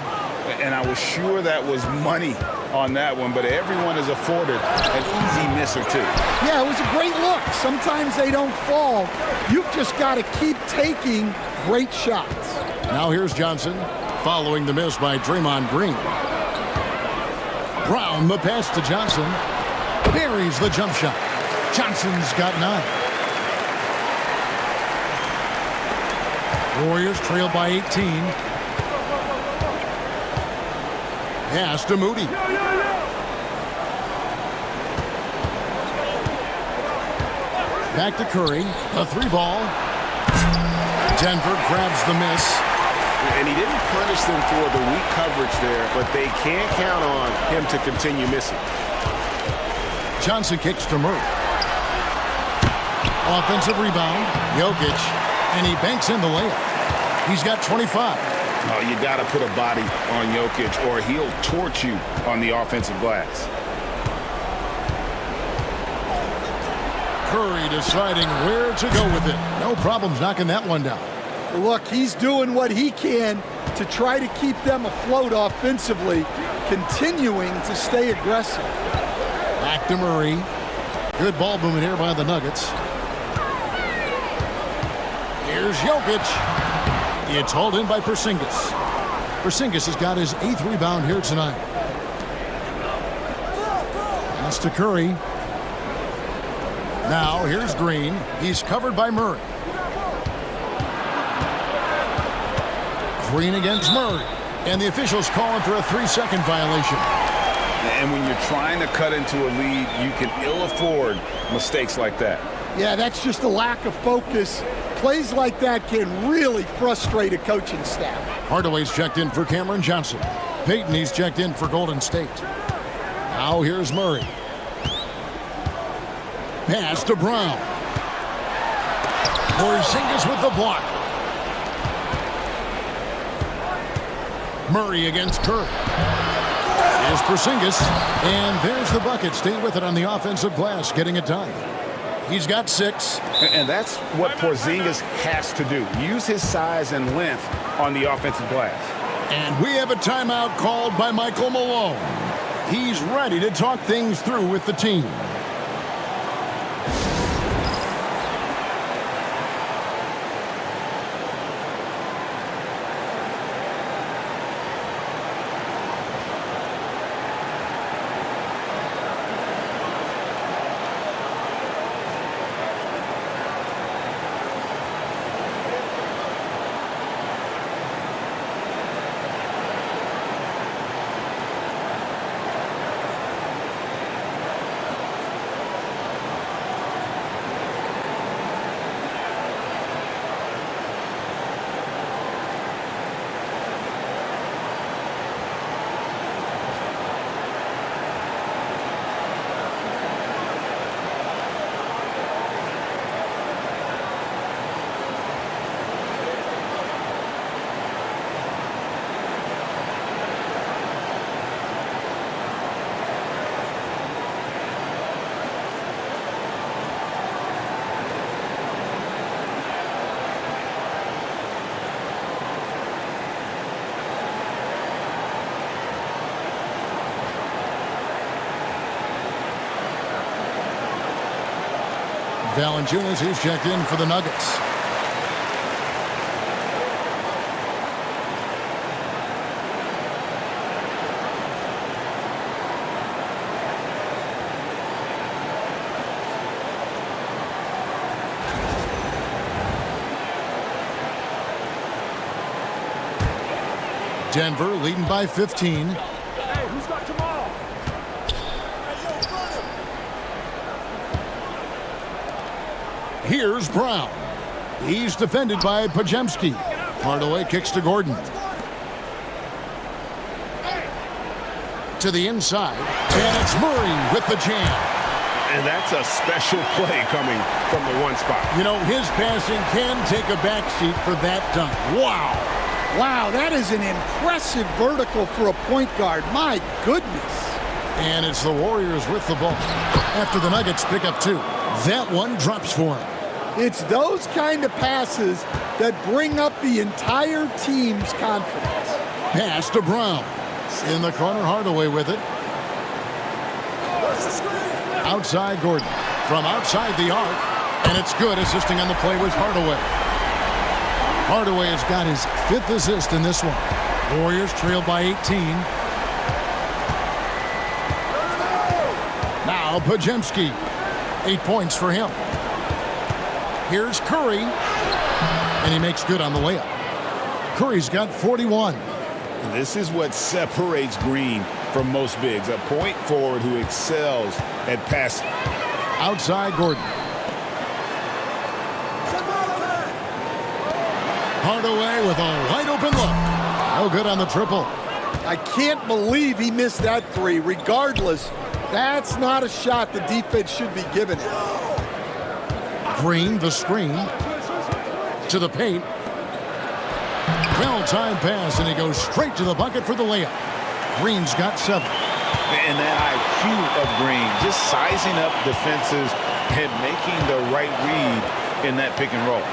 Speaker 3: And I was sure that was money on that one, but everyone is afforded an easy miss or two.
Speaker 5: Yeah, it was a great look. Sometimes they don't fall. You've just got to keep taking great shots.
Speaker 4: Now here's Johnson, following the miss by Draymond Green. Brown, the pass to Johnson. Buries the jump shot. Johnson's got 9. Warriors trail by 18. Pass to Moody. Back to Curry. A 3-ball. Denver grabs the miss.
Speaker 6: And he didn't punish them for the weak coverage there, but they can't count on him to continue missing.
Speaker 4: Johnson kicks to Murray. Offensive rebound. Jokic. And he banks in the layup. He's got 25.
Speaker 3: Oh, you got to put a body on Jokic or he'll torch you on the offensive glass.
Speaker 4: Curry deciding where to go with it. No problems knocking that one down.
Speaker 5: Look, he's doing what he can to try to keep them afloat offensively, continuing to stay aggressive.
Speaker 4: Back to Murray. Good ball movement here by the Nuggets. Here's Jokic. It's hauled in by Porzingis. Porzingis has got his 8th rebound here tonight. Pass to Curry. Now here's Green. He's covered by Murray. Green against Murray. And the officials calling for a 3-second violation.
Speaker 3: And when you're trying to cut into a lead, you can ill afford mistakes like that.
Speaker 5: Yeah, that's just a lack of focus. Plays like that can really frustrate a coaching staff.
Speaker 4: Hardaway's checked in for Cameron Johnson. Payton, he's checked in for Golden State. Now here's Murray. Pass to Brown. Porzingis with the block. Murray against Curry. Here's Porzingis. And there's the bucket. Staying with it on the offensive glass, getting it done. He's got 6.
Speaker 3: And that's what Porzingis has to do. Use his size and length on the offensive glass.
Speaker 4: And we have a timeout called by Michael Malone. He's ready to talk things through with the team. Valanciunas, he's checked in for the Nuggets. Denver leading by 15.
Speaker 8: Hey, who's got Jamal?
Speaker 4: Here's Brown. He's defended by Pajemski. Hardaway kicks to Gordon. To the inside. And it's Murray with the jam.
Speaker 6: And that's a special play coming from the one spot.
Speaker 4: You know, his passing can take a backseat for that dunk. Wow.
Speaker 5: Wow, that is an impressive vertical for a point guard. My goodness.
Speaker 4: And it's the Warriors with the ball after the Nuggets pick up 2. That one drops for him.
Speaker 5: It's those kind of passes that bring up the entire team's confidence.
Speaker 4: Pass to Brown. In the corner, Hardaway with it. Outside Gordon. From outside the arc. And it's good. Assisting on the play was Hardaway. Hardaway has got his 5th assist in this one. Warriors trail by 18. Now Pajemski. 8 points for him. Here's Curry. And he makes good on the layup. Curry's got 41.
Speaker 6: This is what separates Green from most bigs. A point forward who excels at passing.
Speaker 4: Outside Gordon. Hardaway with a wide open look. No good on the triple.
Speaker 5: I can't believe he missed that 3. Regardless, that's not a shot the defense should be giving it.
Speaker 4: Green, the screen. To the paint. Well-timed pass, and he goes straight to the bucket for the layup. Green's got 7.
Speaker 6: And that IQ of Green, just sizing up defenses and making the right read in that pick and roll.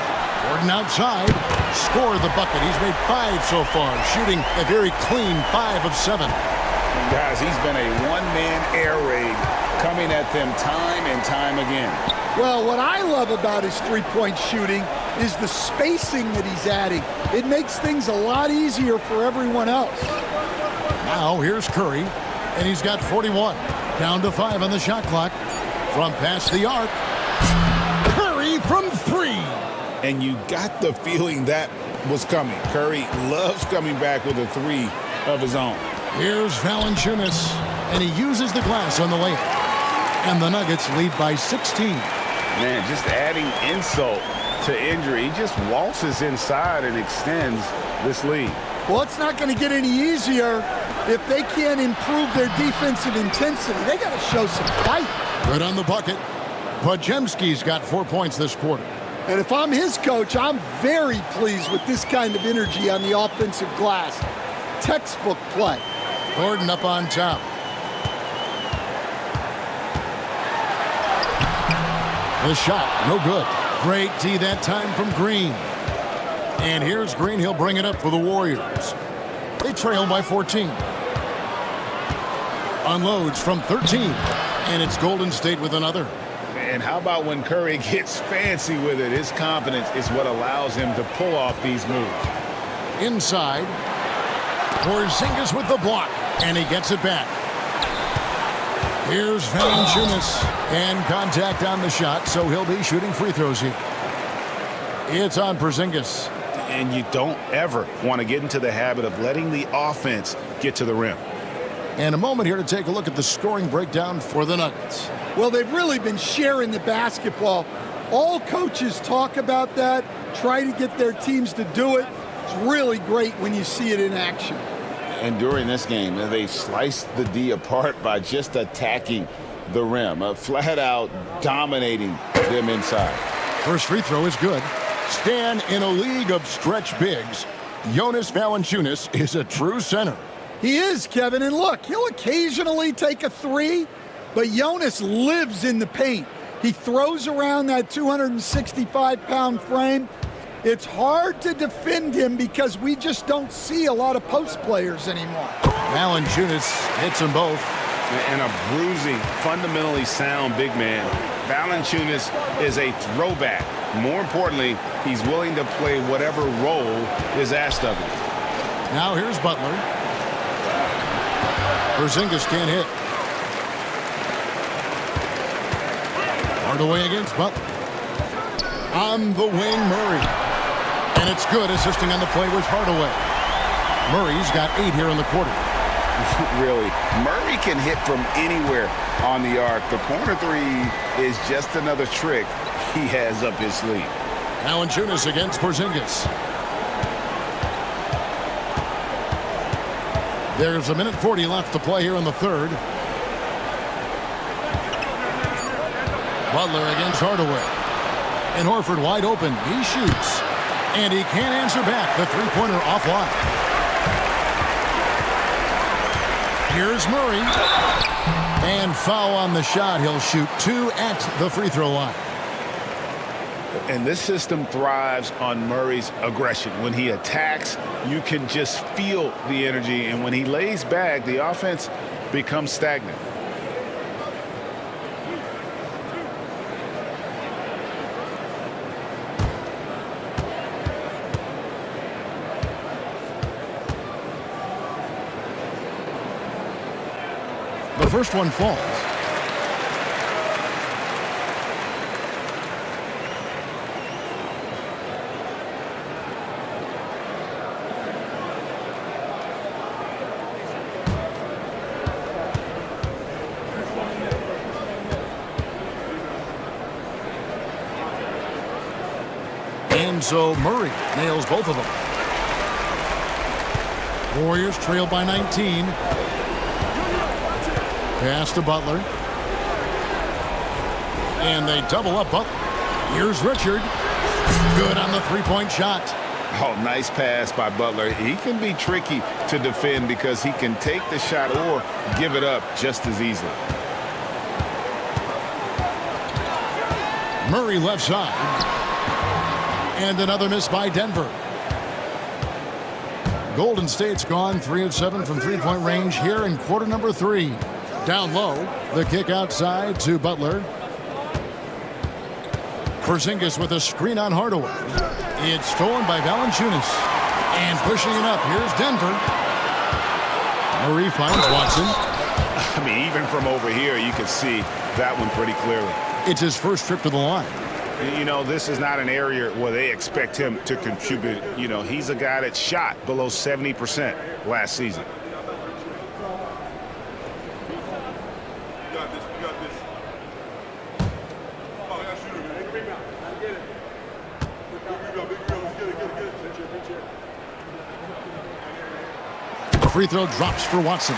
Speaker 4: Gordon outside, scored the bucket. He's made 5 so far, shooting a very clean 5 of 7.
Speaker 6: And guys, he's been a one-man air raid coming at them time and time again.
Speaker 5: Well, what I love about his three-point shooting is the spacing that he's adding. It makes things a lot easier for everyone else.
Speaker 4: Now here's Curry, and he's got 41. Down to 5 on the shot clock. From past the arc, Curry from 3.
Speaker 6: And you got the feeling that was coming. Curry loves coming back with a 3 of his own.
Speaker 4: Here's Valanciunas, and he uses the glass on the layup. And the Nuggets lead by 16.
Speaker 6: Man, just adding insult to injury. He just waltzes inside and extends this lead.
Speaker 5: Well, it's not going to get any easier if they can't improve their defensive intensity. They got to show some fight.
Speaker 4: Good on the bucket. Pajemski's got 4 points this quarter.
Speaker 5: And if I'm his coach, I'm very pleased with this kind of energy on the offensive glass. Textbook play.
Speaker 4: Gordon up on top. The shot, no good. Great D that time from Green. And here's Green. He'll bring it up for the Warriors. They trail by 14. Unloads from 13. And it's Golden State with another.
Speaker 6: And how about when Curry gets fancy with it? His confidence is what allows him to pull off these moves.
Speaker 4: Inside. Porzingis with the block. And he gets it back. Here's Valanciunas. And contact on the shot, so he'll be shooting free throws here. It's on Porzingis.
Speaker 6: And you don't ever want to get into the habit of letting the offense get to the rim.
Speaker 4: And a moment here to take a look at the scoring breakdown for the Nuggets.
Speaker 5: Well, they've really been sharing the basketball. All coaches talk about that, try to get their teams to do it. It's really great when you see it in action.
Speaker 3: And during this game, they sliced the D apart by just attacking the rim, flat out dominating them inside.
Speaker 4: First free throw is good. Stan, in a league of stretch bigs, Jonas Valanciunas is a true center.
Speaker 5: He is, Kevin, and look, he'll occasionally take a 3, but Jonas lives in the paint. He throws around that 265-pound frame. It's hard to defend him because we just don't see a lot of post players anymore.
Speaker 4: Valanciunas hits them both.
Speaker 6: And a bruising, fundamentally sound big man. Valanciunas is a throwback. More importantly, he's willing to play whatever role is asked of him.
Speaker 4: Now here's Butler. Porzingis can't hit. Hardaway against Butler. On the wing, Murray. And it's good, assisting on the play with Hardaway. Murray's got 8 here in the quarter.
Speaker 6: Really, Murray can hit from anywhere on the arc. The corner three is just another trick he has up his sleeve.
Speaker 4: Valanciunas against Porzingis. There's a minute 40 left to play here in the third. Butler against Hardaway. And Horford wide open. He shoots. And he can't answer back. The three-pointer offline. Here's Murray. And foul on the shot. He'll shoot 2 at the free throw line.
Speaker 6: And this system thrives on Murray's aggression. When he attacks, you can just feel the energy. And when he lays back, the offense becomes stagnant.
Speaker 4: The first one falls. And so Murray nails both of them. Warriors trail by 19. Pass to Butler. And they double up Butler. Here's Richard. Good on the three-point shot.
Speaker 6: Oh, nice pass by Butler. He can be tricky to defend because he can take the shot or give it up just as easily.
Speaker 4: Murray left side. And another miss by Denver. Golden State's gone 3 of 7 from three-point range here in quarter number 3. Down low, the kick outside to Butler. Porzingis with a screen on Hardaway. It's stolen by Valanciunas. And pushing it up, here's Denver. Murray finds Watson.
Speaker 6: I mean, even from over here, you can see that one pretty clearly.
Speaker 4: It's his first trip to the line.
Speaker 6: You know, this is not an area where they expect him to contribute. You know, he's a guy that shot below 70% last season.
Speaker 4: The free throw drops for Watson.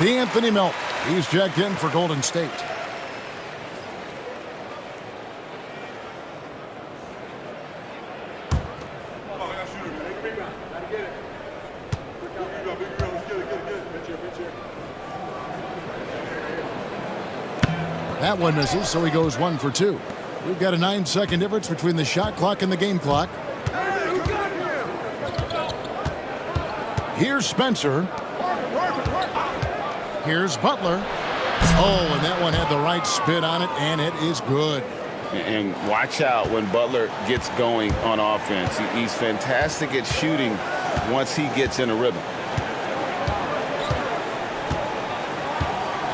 Speaker 4: The Anthony Melt. He's checked in for Golden State. That one misses, so he goes 1 for 2. We've got a 9-second difference between the shot clock and the game clock. Here's Spencer. Here's Butler. Oh, and that one had the right spin on it, and it is good.
Speaker 3: And watch out when Butler gets going on offense. He's fantastic at shooting once he gets in a rhythm.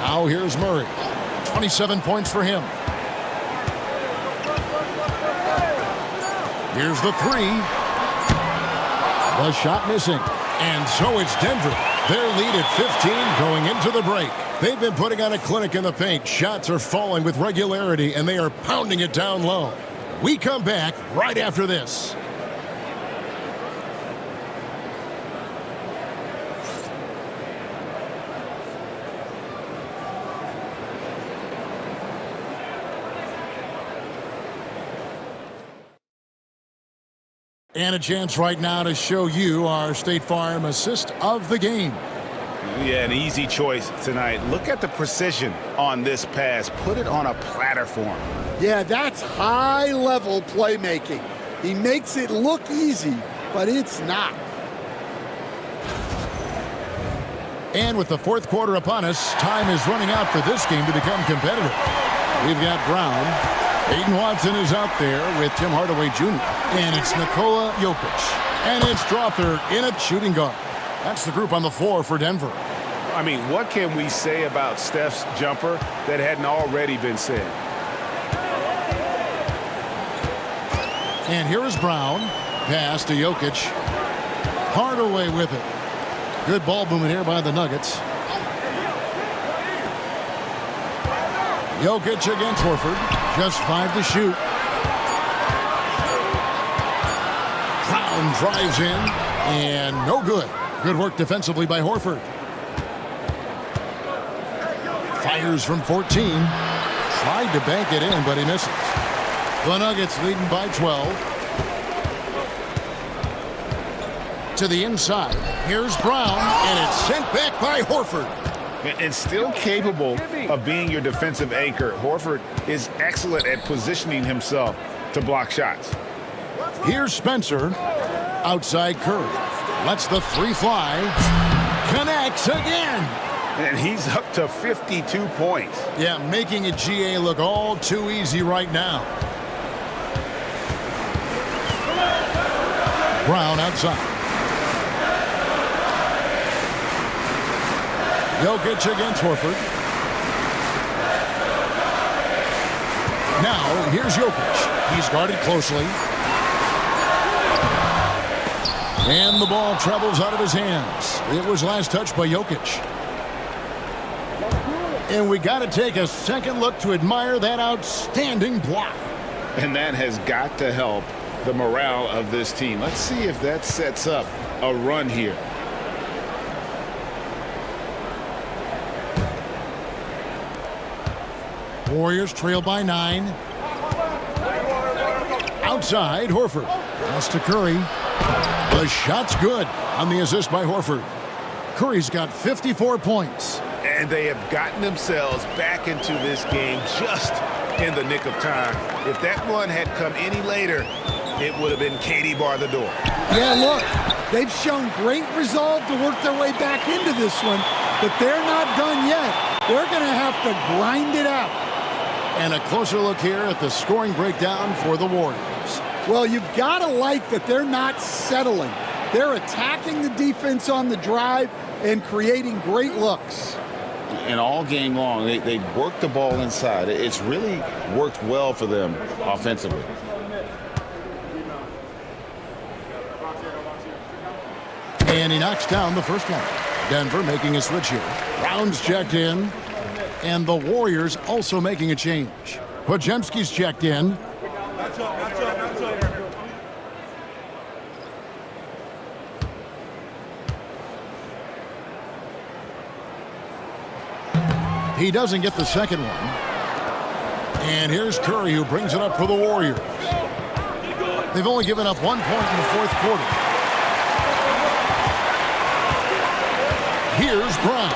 Speaker 4: Now here's Murray. 27 points for him. Here's the three. The shot missing. And so it's Denver. Their lead at 15 going into the break. They've been putting on a clinic in the paint. Shots are falling with regularity, and they are pounding it down low. We come back right after this. And a chance right now to show you our State Farm assist of the game.
Speaker 6: Yeah, an easy choice tonight. Look at the precision on this pass. Put it on a platter for him.
Speaker 5: Yeah, that's high-level playmaking. He makes it look easy, but it's not.
Speaker 4: And with the fourth quarter upon us, time is running out for this game to become competitive. We've got Brown. Peyton Watson is out there with Tim Hardaway Jr. And it's Nikola Jokic. And it's Strother in at shooting guard. That's the group on the floor for Denver.
Speaker 6: I mean, what can we say about Steph's jumper that hadn't already been said?
Speaker 4: And here is Brown. Pass to Jokic. Hardaway with it. Good ball movement here by the Nuggets. Jokic against Horford. Just 5 to shoot. Brown drives in. And no good. Good work defensively by Horford. Fires from 14. Tried to bank it in, but he misses. The Nuggets leading by 12. To the inside. Here's Brown, and it's sent back by Horford.
Speaker 6: And still capable of being your defensive anchor. Horford is excellent at positioning himself to block shots.
Speaker 4: Here's Spencer. Outside Curry. Lets the three fly. Connects again.
Speaker 6: And he's up to 52 points.
Speaker 4: Yeah, making a GA look all too easy right now. Brown outside. Jokic against Horford. Now, here's Jokic. He's guarded closely. And the ball travels out of his hands. It was last touched by Jokic. And we got to take a second look to admire that outstanding block.
Speaker 6: And that has got to help the morale of this team. Let's see if that sets up a run here.
Speaker 4: Warriors trail by 9. Outside, Horford. Pass to Curry. The shot's good on the assist by Horford. Curry's got 54 points.
Speaker 6: And they have gotten themselves back into this game just in the nick of time. If that run had come any later, it would have been Katie bar the door.
Speaker 5: Yeah, look, they've shown great resolve to work their way back into this one, but they're not done yet. They're going to have to grind it out.
Speaker 4: And a closer look here at the scoring breakdown for the Warriors.
Speaker 5: Well, you've got to like that they're not settling. They're attacking the defense on the drive and creating great looks.
Speaker 3: And all game long, they worked the ball inside. It's really worked well for them offensively.
Speaker 4: And he knocks down the first one. Denver making a switch here. Brown's checked in. And the Warriors also making a change. Podziemski's checked in. He doesn't get the second one. And here's Curry, who brings it up for the Warriors. They've only given up 1 point in the fourth quarter. Here's Brown.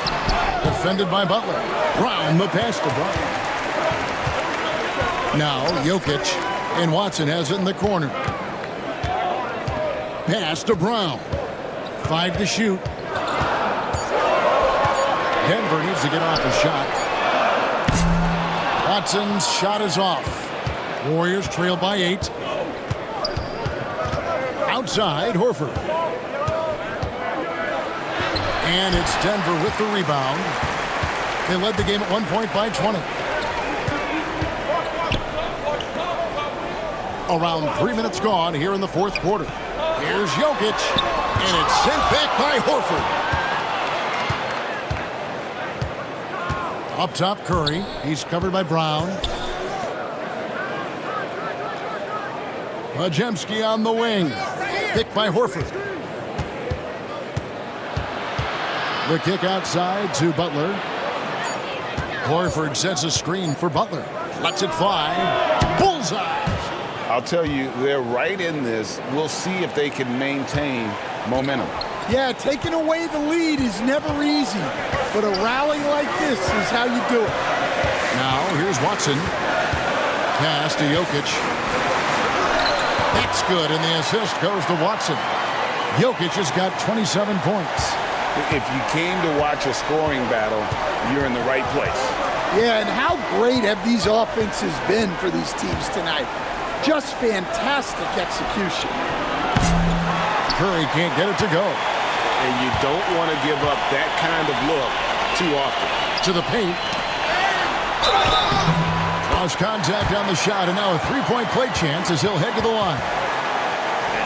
Speaker 4: Defended by Butler. Brown, the pass to Brown. Now Jokic, and Watson has it in the corner. Pass to Brown. 5 to shoot. Denver needs to get off the shot. Watson's shot is off. Warriors trail by 8. Outside, Horford. And it's Denver with the rebound. They led the game at 1 point by 20. Around 3 minutes gone here in the fourth quarter. Here's Jokic, and it's sent back by Horford. Up top, Curry. He's covered by Brown. Podziemski on the wing. Picked by Horford. The kick outside to Butler. Horford sets a screen for Butler. Lets it fly. Bullseye.
Speaker 3: I'll tell you, they're right in this. We'll see if they can maintain momentum.
Speaker 5: Yeah, taking away the lead is never easy, but a rally like this is how you do it.
Speaker 4: Now, here's Watson. Pass to Jokic. That's good, and the assist goes to Watson. Jokic has got 27 points.
Speaker 3: If you came to watch a scoring battle, you're in the right place.
Speaker 5: Yeah, and how great have these offenses been for these teams tonight? Just fantastic execution.
Speaker 4: Curry can't get it to go.
Speaker 6: And you don't want to give up that kind of look too often.
Speaker 4: To the paint. Lost contact on the shot, and now a three-point play chance as he'll head to the line.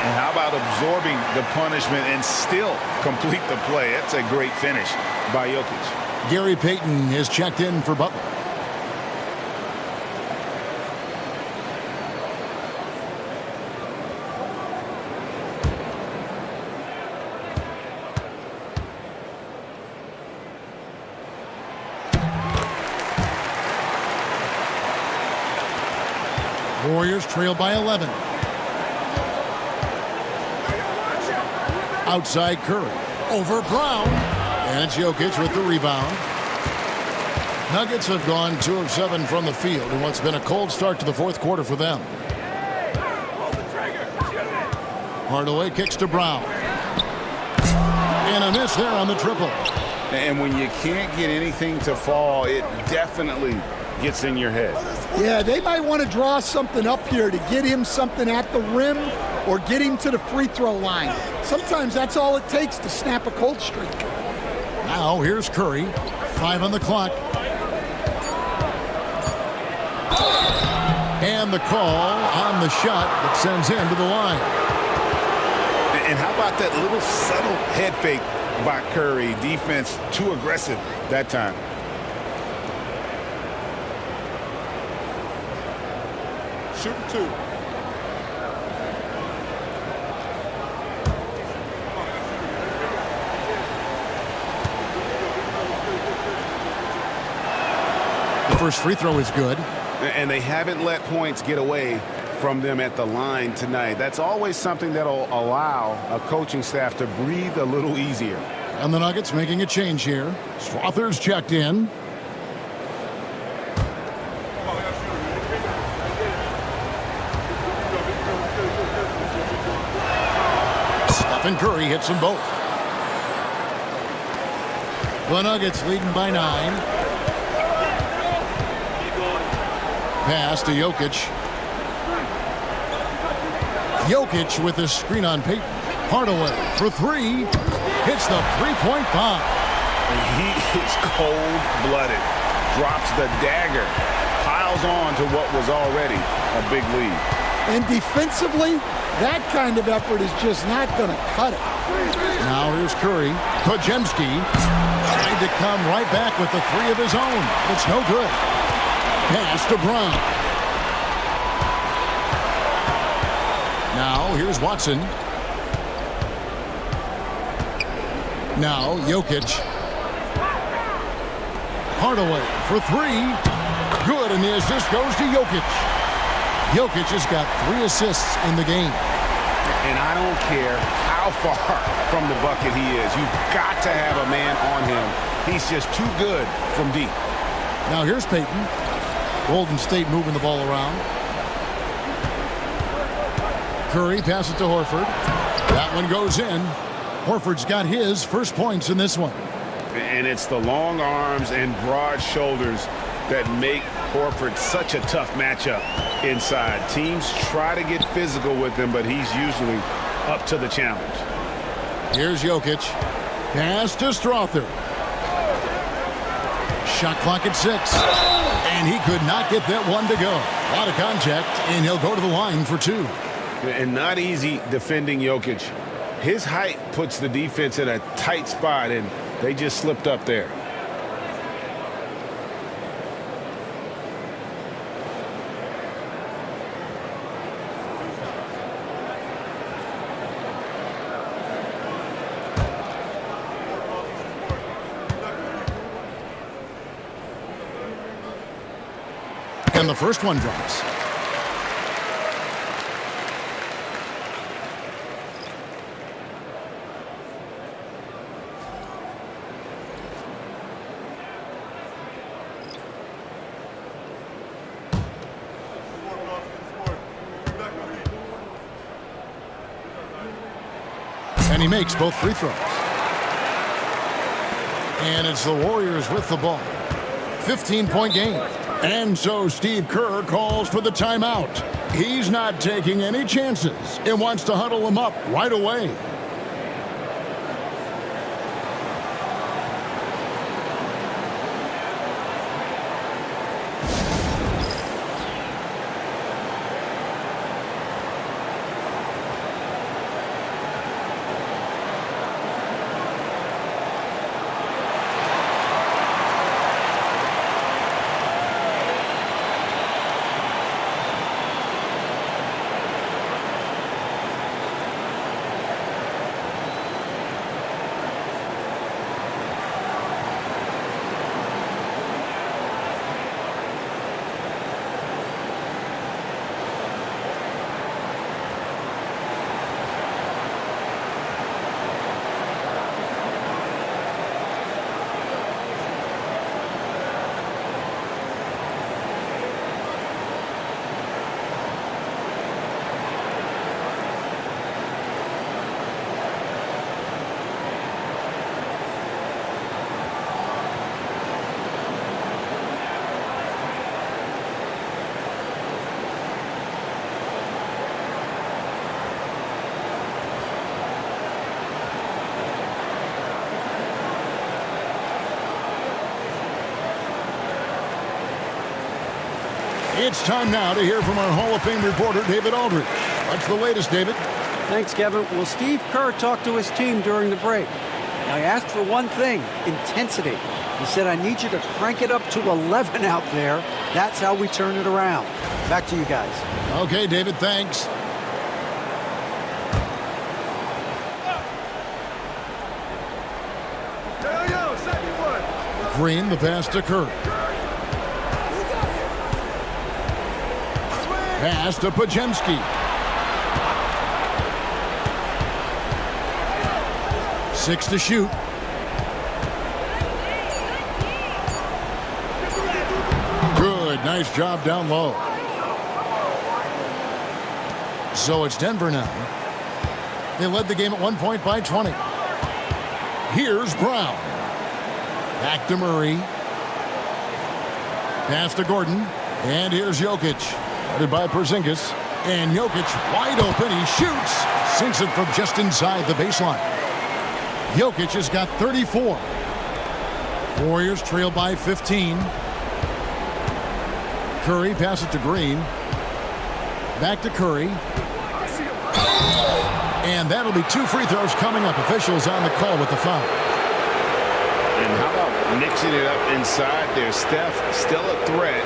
Speaker 6: And how about absorbing the punishment and still complete the play? That's a great finish by Jokic.
Speaker 4: Gary Payton is checked in for Butler. Warriors trail by 11. Outside Curry. Over Brown. And it's Jokic with the rebound. Nuggets have gone 2 of 7 from the field in what's been a cold start to the fourth quarter for them. Hardaway kicks to Brown. And a miss there on the triple.
Speaker 6: And when you can't get anything to fall, it definitely gets in your head.
Speaker 5: Yeah, they might want to draw something up here to get him something at the rim or get him to the free throw line. Sometimes that's all it takes to snap a cold streak.
Speaker 4: Now here's Curry. 5 on the clock. And the call on the shot that sends him to the line.
Speaker 6: And how about that little subtle head fake by Curry? Defense too aggressive that time.
Speaker 8: Shooting 2.
Speaker 4: The first free throw is good.
Speaker 6: And they haven't let points get away from them at the line tonight. That's always something that'll allow a coaching staff to breathe a little easier.
Speaker 4: And the Nuggets making a change here. Strother's checked in. Stephen Curry hits them both. The Nuggets leading by 9. Pass to Jokic. Jokic with his screen on Payton. Hardaway for 3. Hits the three-point bomb.
Speaker 6: He is cold-blooded. Drops the dagger. Piles on to what was already a big lead.
Speaker 5: And defensively, that kind of effort is just not going to cut it.
Speaker 4: Now here's Curry. Podziemski trying to come right back with the 3 of his own. It's no good. Pass to Brown. Now here's Watson. Now Jokic. Hardaway for 3. Good, and the assist goes to Jokic. Jokic has got 3 assists in the game.
Speaker 6: And I don't care how far from the bucket he is. You've got to have a man on him. He's just too good from deep.
Speaker 4: Now here's Payton. Golden State moving the ball around. Curry passes to Horford. That one goes in. Horford's got his first points in this one.
Speaker 6: And it's the long arms and broad shoulders that make Horford such a tough matchup inside. Teams try to get physical with him, but he's usually up to the challenge.
Speaker 4: Here's Jokic. Pass to Strother. Shot clock at 6. And he could not get that one to go. A lot of contact, and he'll go to the line for 2.
Speaker 6: And not easy defending Jokic. His height puts the defense in a tight spot, and they just slipped up there.
Speaker 4: And the first one drops. And he makes both free throws. And it's the Warriors with the ball. 15-point game. And so Steve Kerr calls for the timeout. He's not taking any chances and wants to huddle them up right away. It's time now to hear from our Hall of Fame reporter, David Aldridge. What's the latest, David?
Speaker 1: Thanks, Kevin. Well, Steve Kerr talked to his team during the break. Now, he asked for one thing, intensity. He said, I need you to crank it up to 11 out there. That's how we turn it around. Back to you guys.
Speaker 4: Okay, David, thanks. Green, the pass to Kerr. Pass to Pajemski. 6 to shoot. Good, nice job down low. So it's Denver now. They led the game at 1 point by 20. Here's Brown. Back to Murray. Pass to Gordon. And here's Jokic. Guarded by Porzingis. And Jokic wide open. He shoots. Sinks it from just inside the baseline. Jokic has got 34. Warriors trail by 15. Curry passes it to Green. Back to Curry. And that'll be 2 free throws coming up. Officials on the call with the foul.
Speaker 6: And how about mixing it up inside there? Steph still a threat.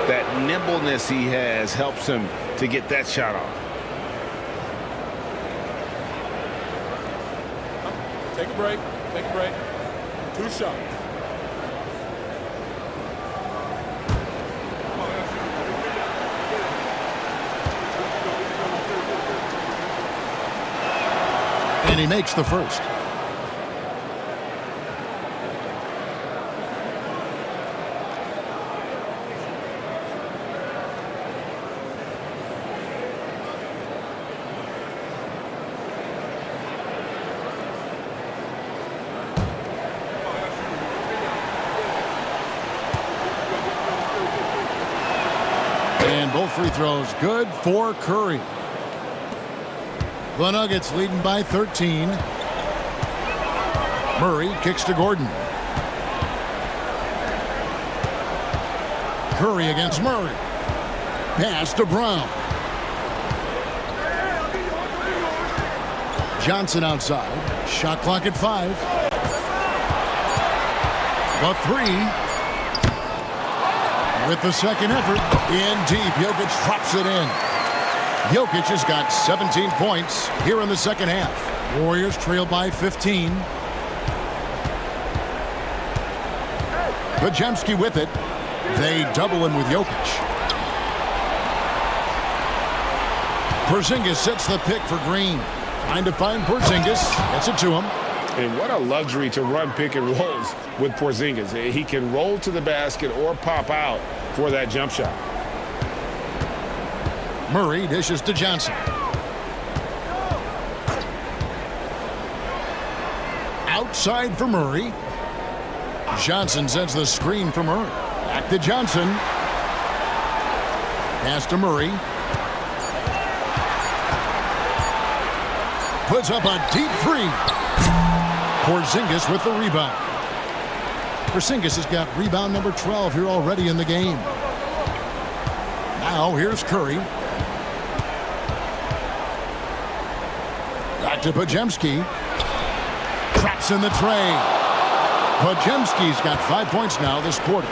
Speaker 6: That nimbleness he has helps him to get that shot off.
Speaker 8: Take a break. Take a break. 2 shots.
Speaker 4: And he makes the first. And both free throws good for Curry. The Nuggets leading by 13. Murray kicks to Gordon. Curry against Murray. Pass to Brown. Johnson outside. Shot clock at 5. The 3. With the second effort. In deep. Jokic drops it in. Jokic has got 17 points here in the second half. Warriors trail by 15. Pajemski with it. They double him with Jokic. Porzingis sets the pick for Green. Trying to find Porzingis. Gets it to him.
Speaker 6: And what a luxury to run pick and rolls with Porzingis. He can roll to the basket or pop out for that jump shot.
Speaker 4: Murray dishes to Johnson. Outside for Murray. Johnson sends the screen for Murray. Back to Johnson. Pass to Murray. Puts up a deep three. Porzingis with the rebound. Porzingis has got rebound number 12 here already in the game. Now here's Curry. Back to Podziemski. Traps in the tray. Podziemski's got 5 points now this quarter.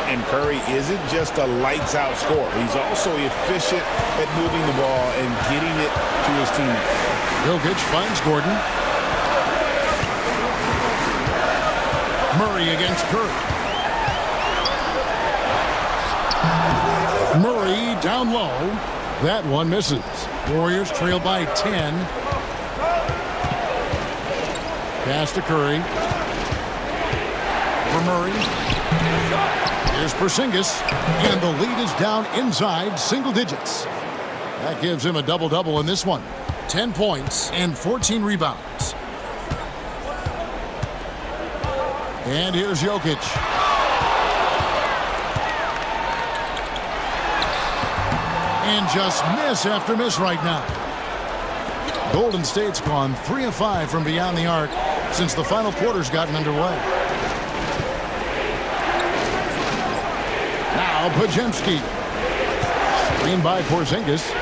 Speaker 6: And Curry isn't just a lights-out scorer. He's also efficient at moving the ball and getting it to his teammates.
Speaker 4: Jokic finds Gordon. Murray against Curry. Murray down low. That one misses. Warriors trail by 10. Pass to Curry. For Murray. Here's Porzingis. And the lead is down inside single digits. That gives him a double-double in this one. 10 points and 14 rebounds. And here's Jokic. And just miss after miss right now. Golden State's gone 3 of 5 from beyond the arc since the final quarter's gotten underway. Now Podziemski. Screened by Porzingis.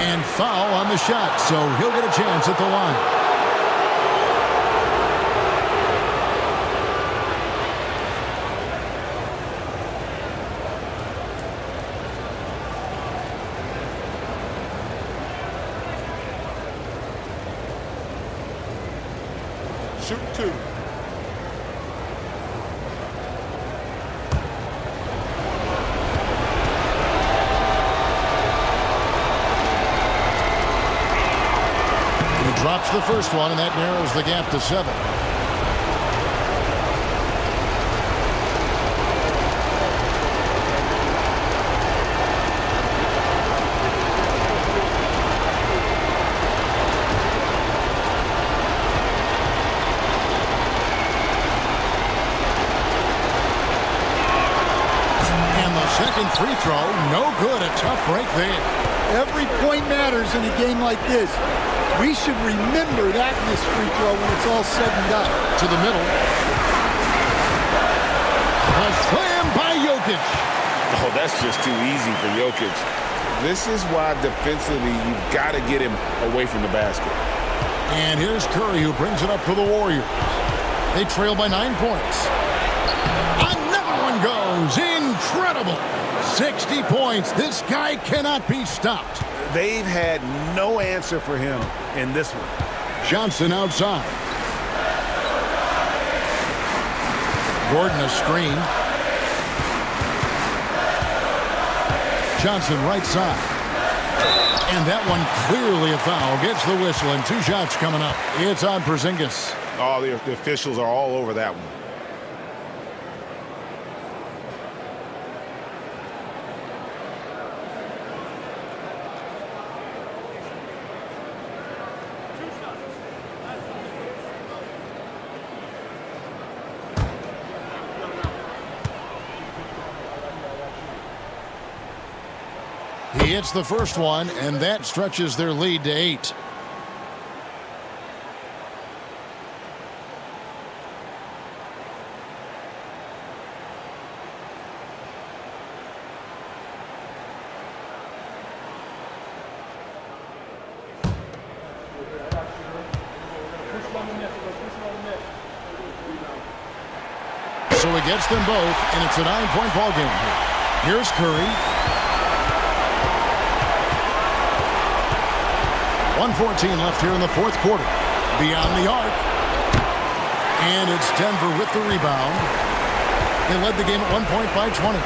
Speaker 4: And foul on the shot, so he'll get a chance at the line.
Speaker 8: Shoot 2.
Speaker 4: Drops the first one, and that narrows the gap to 7. And the second free throw, no good. A tough break there.
Speaker 5: Every point matters in a game like this. We should remember that missed free throw when it's all said and done.
Speaker 4: To the middle. A slam by Jokic.
Speaker 6: Oh, that's just too easy for Jokic. This is why defensively you've got to get him away from the basket.
Speaker 4: And here's Curry who brings it up for the Warriors. They trail by 9 points. Another one goes. Incredible. 60 points. This guy cannot be stopped.
Speaker 6: They've had no answer for him in this one.
Speaker 4: Johnson outside. Gordon a screen. Johnson right side. And that one clearly a foul. Gets the whistle and 2 shots coming up. It's on Porzingis.
Speaker 6: Oh, the officials are all over that one.
Speaker 4: He hits the first one, and that stretches their lead to 8. So he gets them both, and it's a 9-point ball game. Here's Curry. 1:14 left here in the fourth quarter. Beyond the arc. And it's Denver with the rebound. They led the game at 1 point by 20.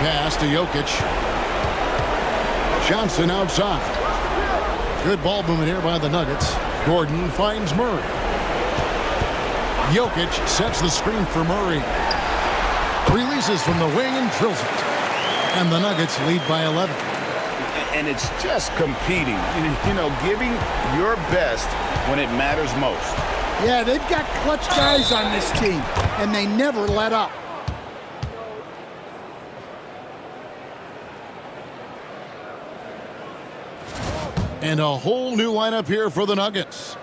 Speaker 4: Pass to Jokic. Johnson outside. Good ball movement here by the Nuggets. Gordon finds Murray. Jokic sets the screen for Murray. Releases from the wing and drills it. And the Nuggets lead by 11.
Speaker 6: And it's just competing, you know, giving your best when it matters most.
Speaker 5: Yeah, they've got clutch guys on this team, and they never let up.
Speaker 4: And a whole new lineup here for the Nuggets.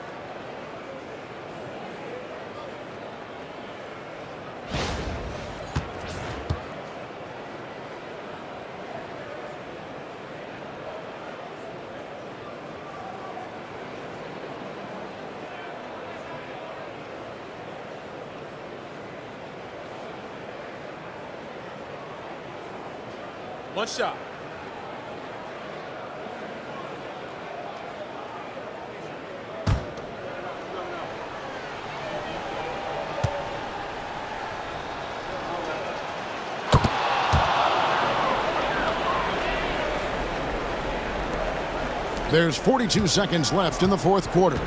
Speaker 8: One shot.
Speaker 4: There's 42 seconds left in the fourth quarter.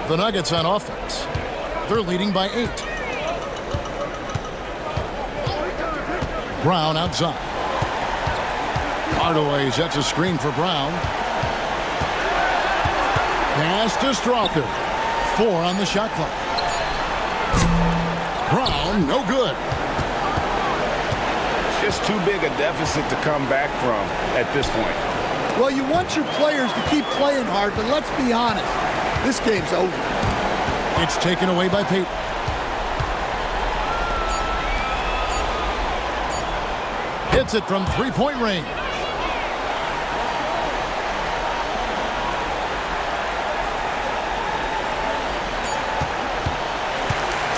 Speaker 4: The Nuggets on offense. They're leading by 8. Brown outside. Hardaway sets a screen for Brown. Pass to Strother. 4 on the shot clock. Brown, no good.
Speaker 6: Just too big a deficit to come back from at this point.
Speaker 5: Well, you want your players to keep playing hard, but let's be honest. This game's over.
Speaker 4: It's taken away by Payton. Hits it from three-point range.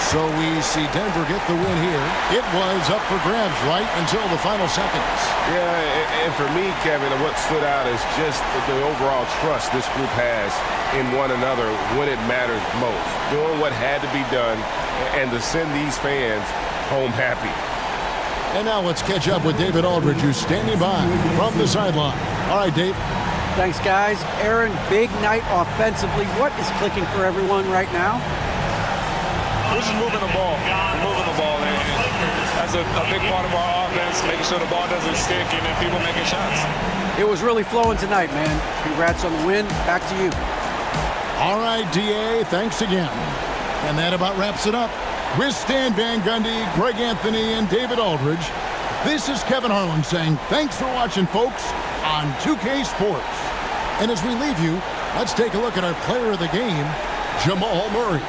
Speaker 4: So we see Denver get the win here. It was up for grabs right until the final seconds.
Speaker 9: Yeah, and for me, Kevin, what stood out is just the overall trust this group has in one another when it matters most. Doing what had to be done and to send these fans home happy.
Speaker 4: And now let's catch up with David Aldridge, who's standing by from the sideline. All right, Dave.
Speaker 1: Thanks, guys. Aaron, big night offensively. What is clicking for everyone right now?
Speaker 8: We're just moving the ball. We're moving the ball, and that's a big part of our offense, making sure the ball doesn't stick and then people making shots.
Speaker 1: It was really flowing tonight, man. Congrats on the win. Back to you.
Speaker 4: All right, DA, thanks again. And that about wraps it up. With Stan Van Gundy, Greg Anthony, and David Aldridge, this is Kevin Harlan saying thanks for watching, folks, on 2K Sports. And as we leave you, let's take a look at our player of the game, Jamal Murray.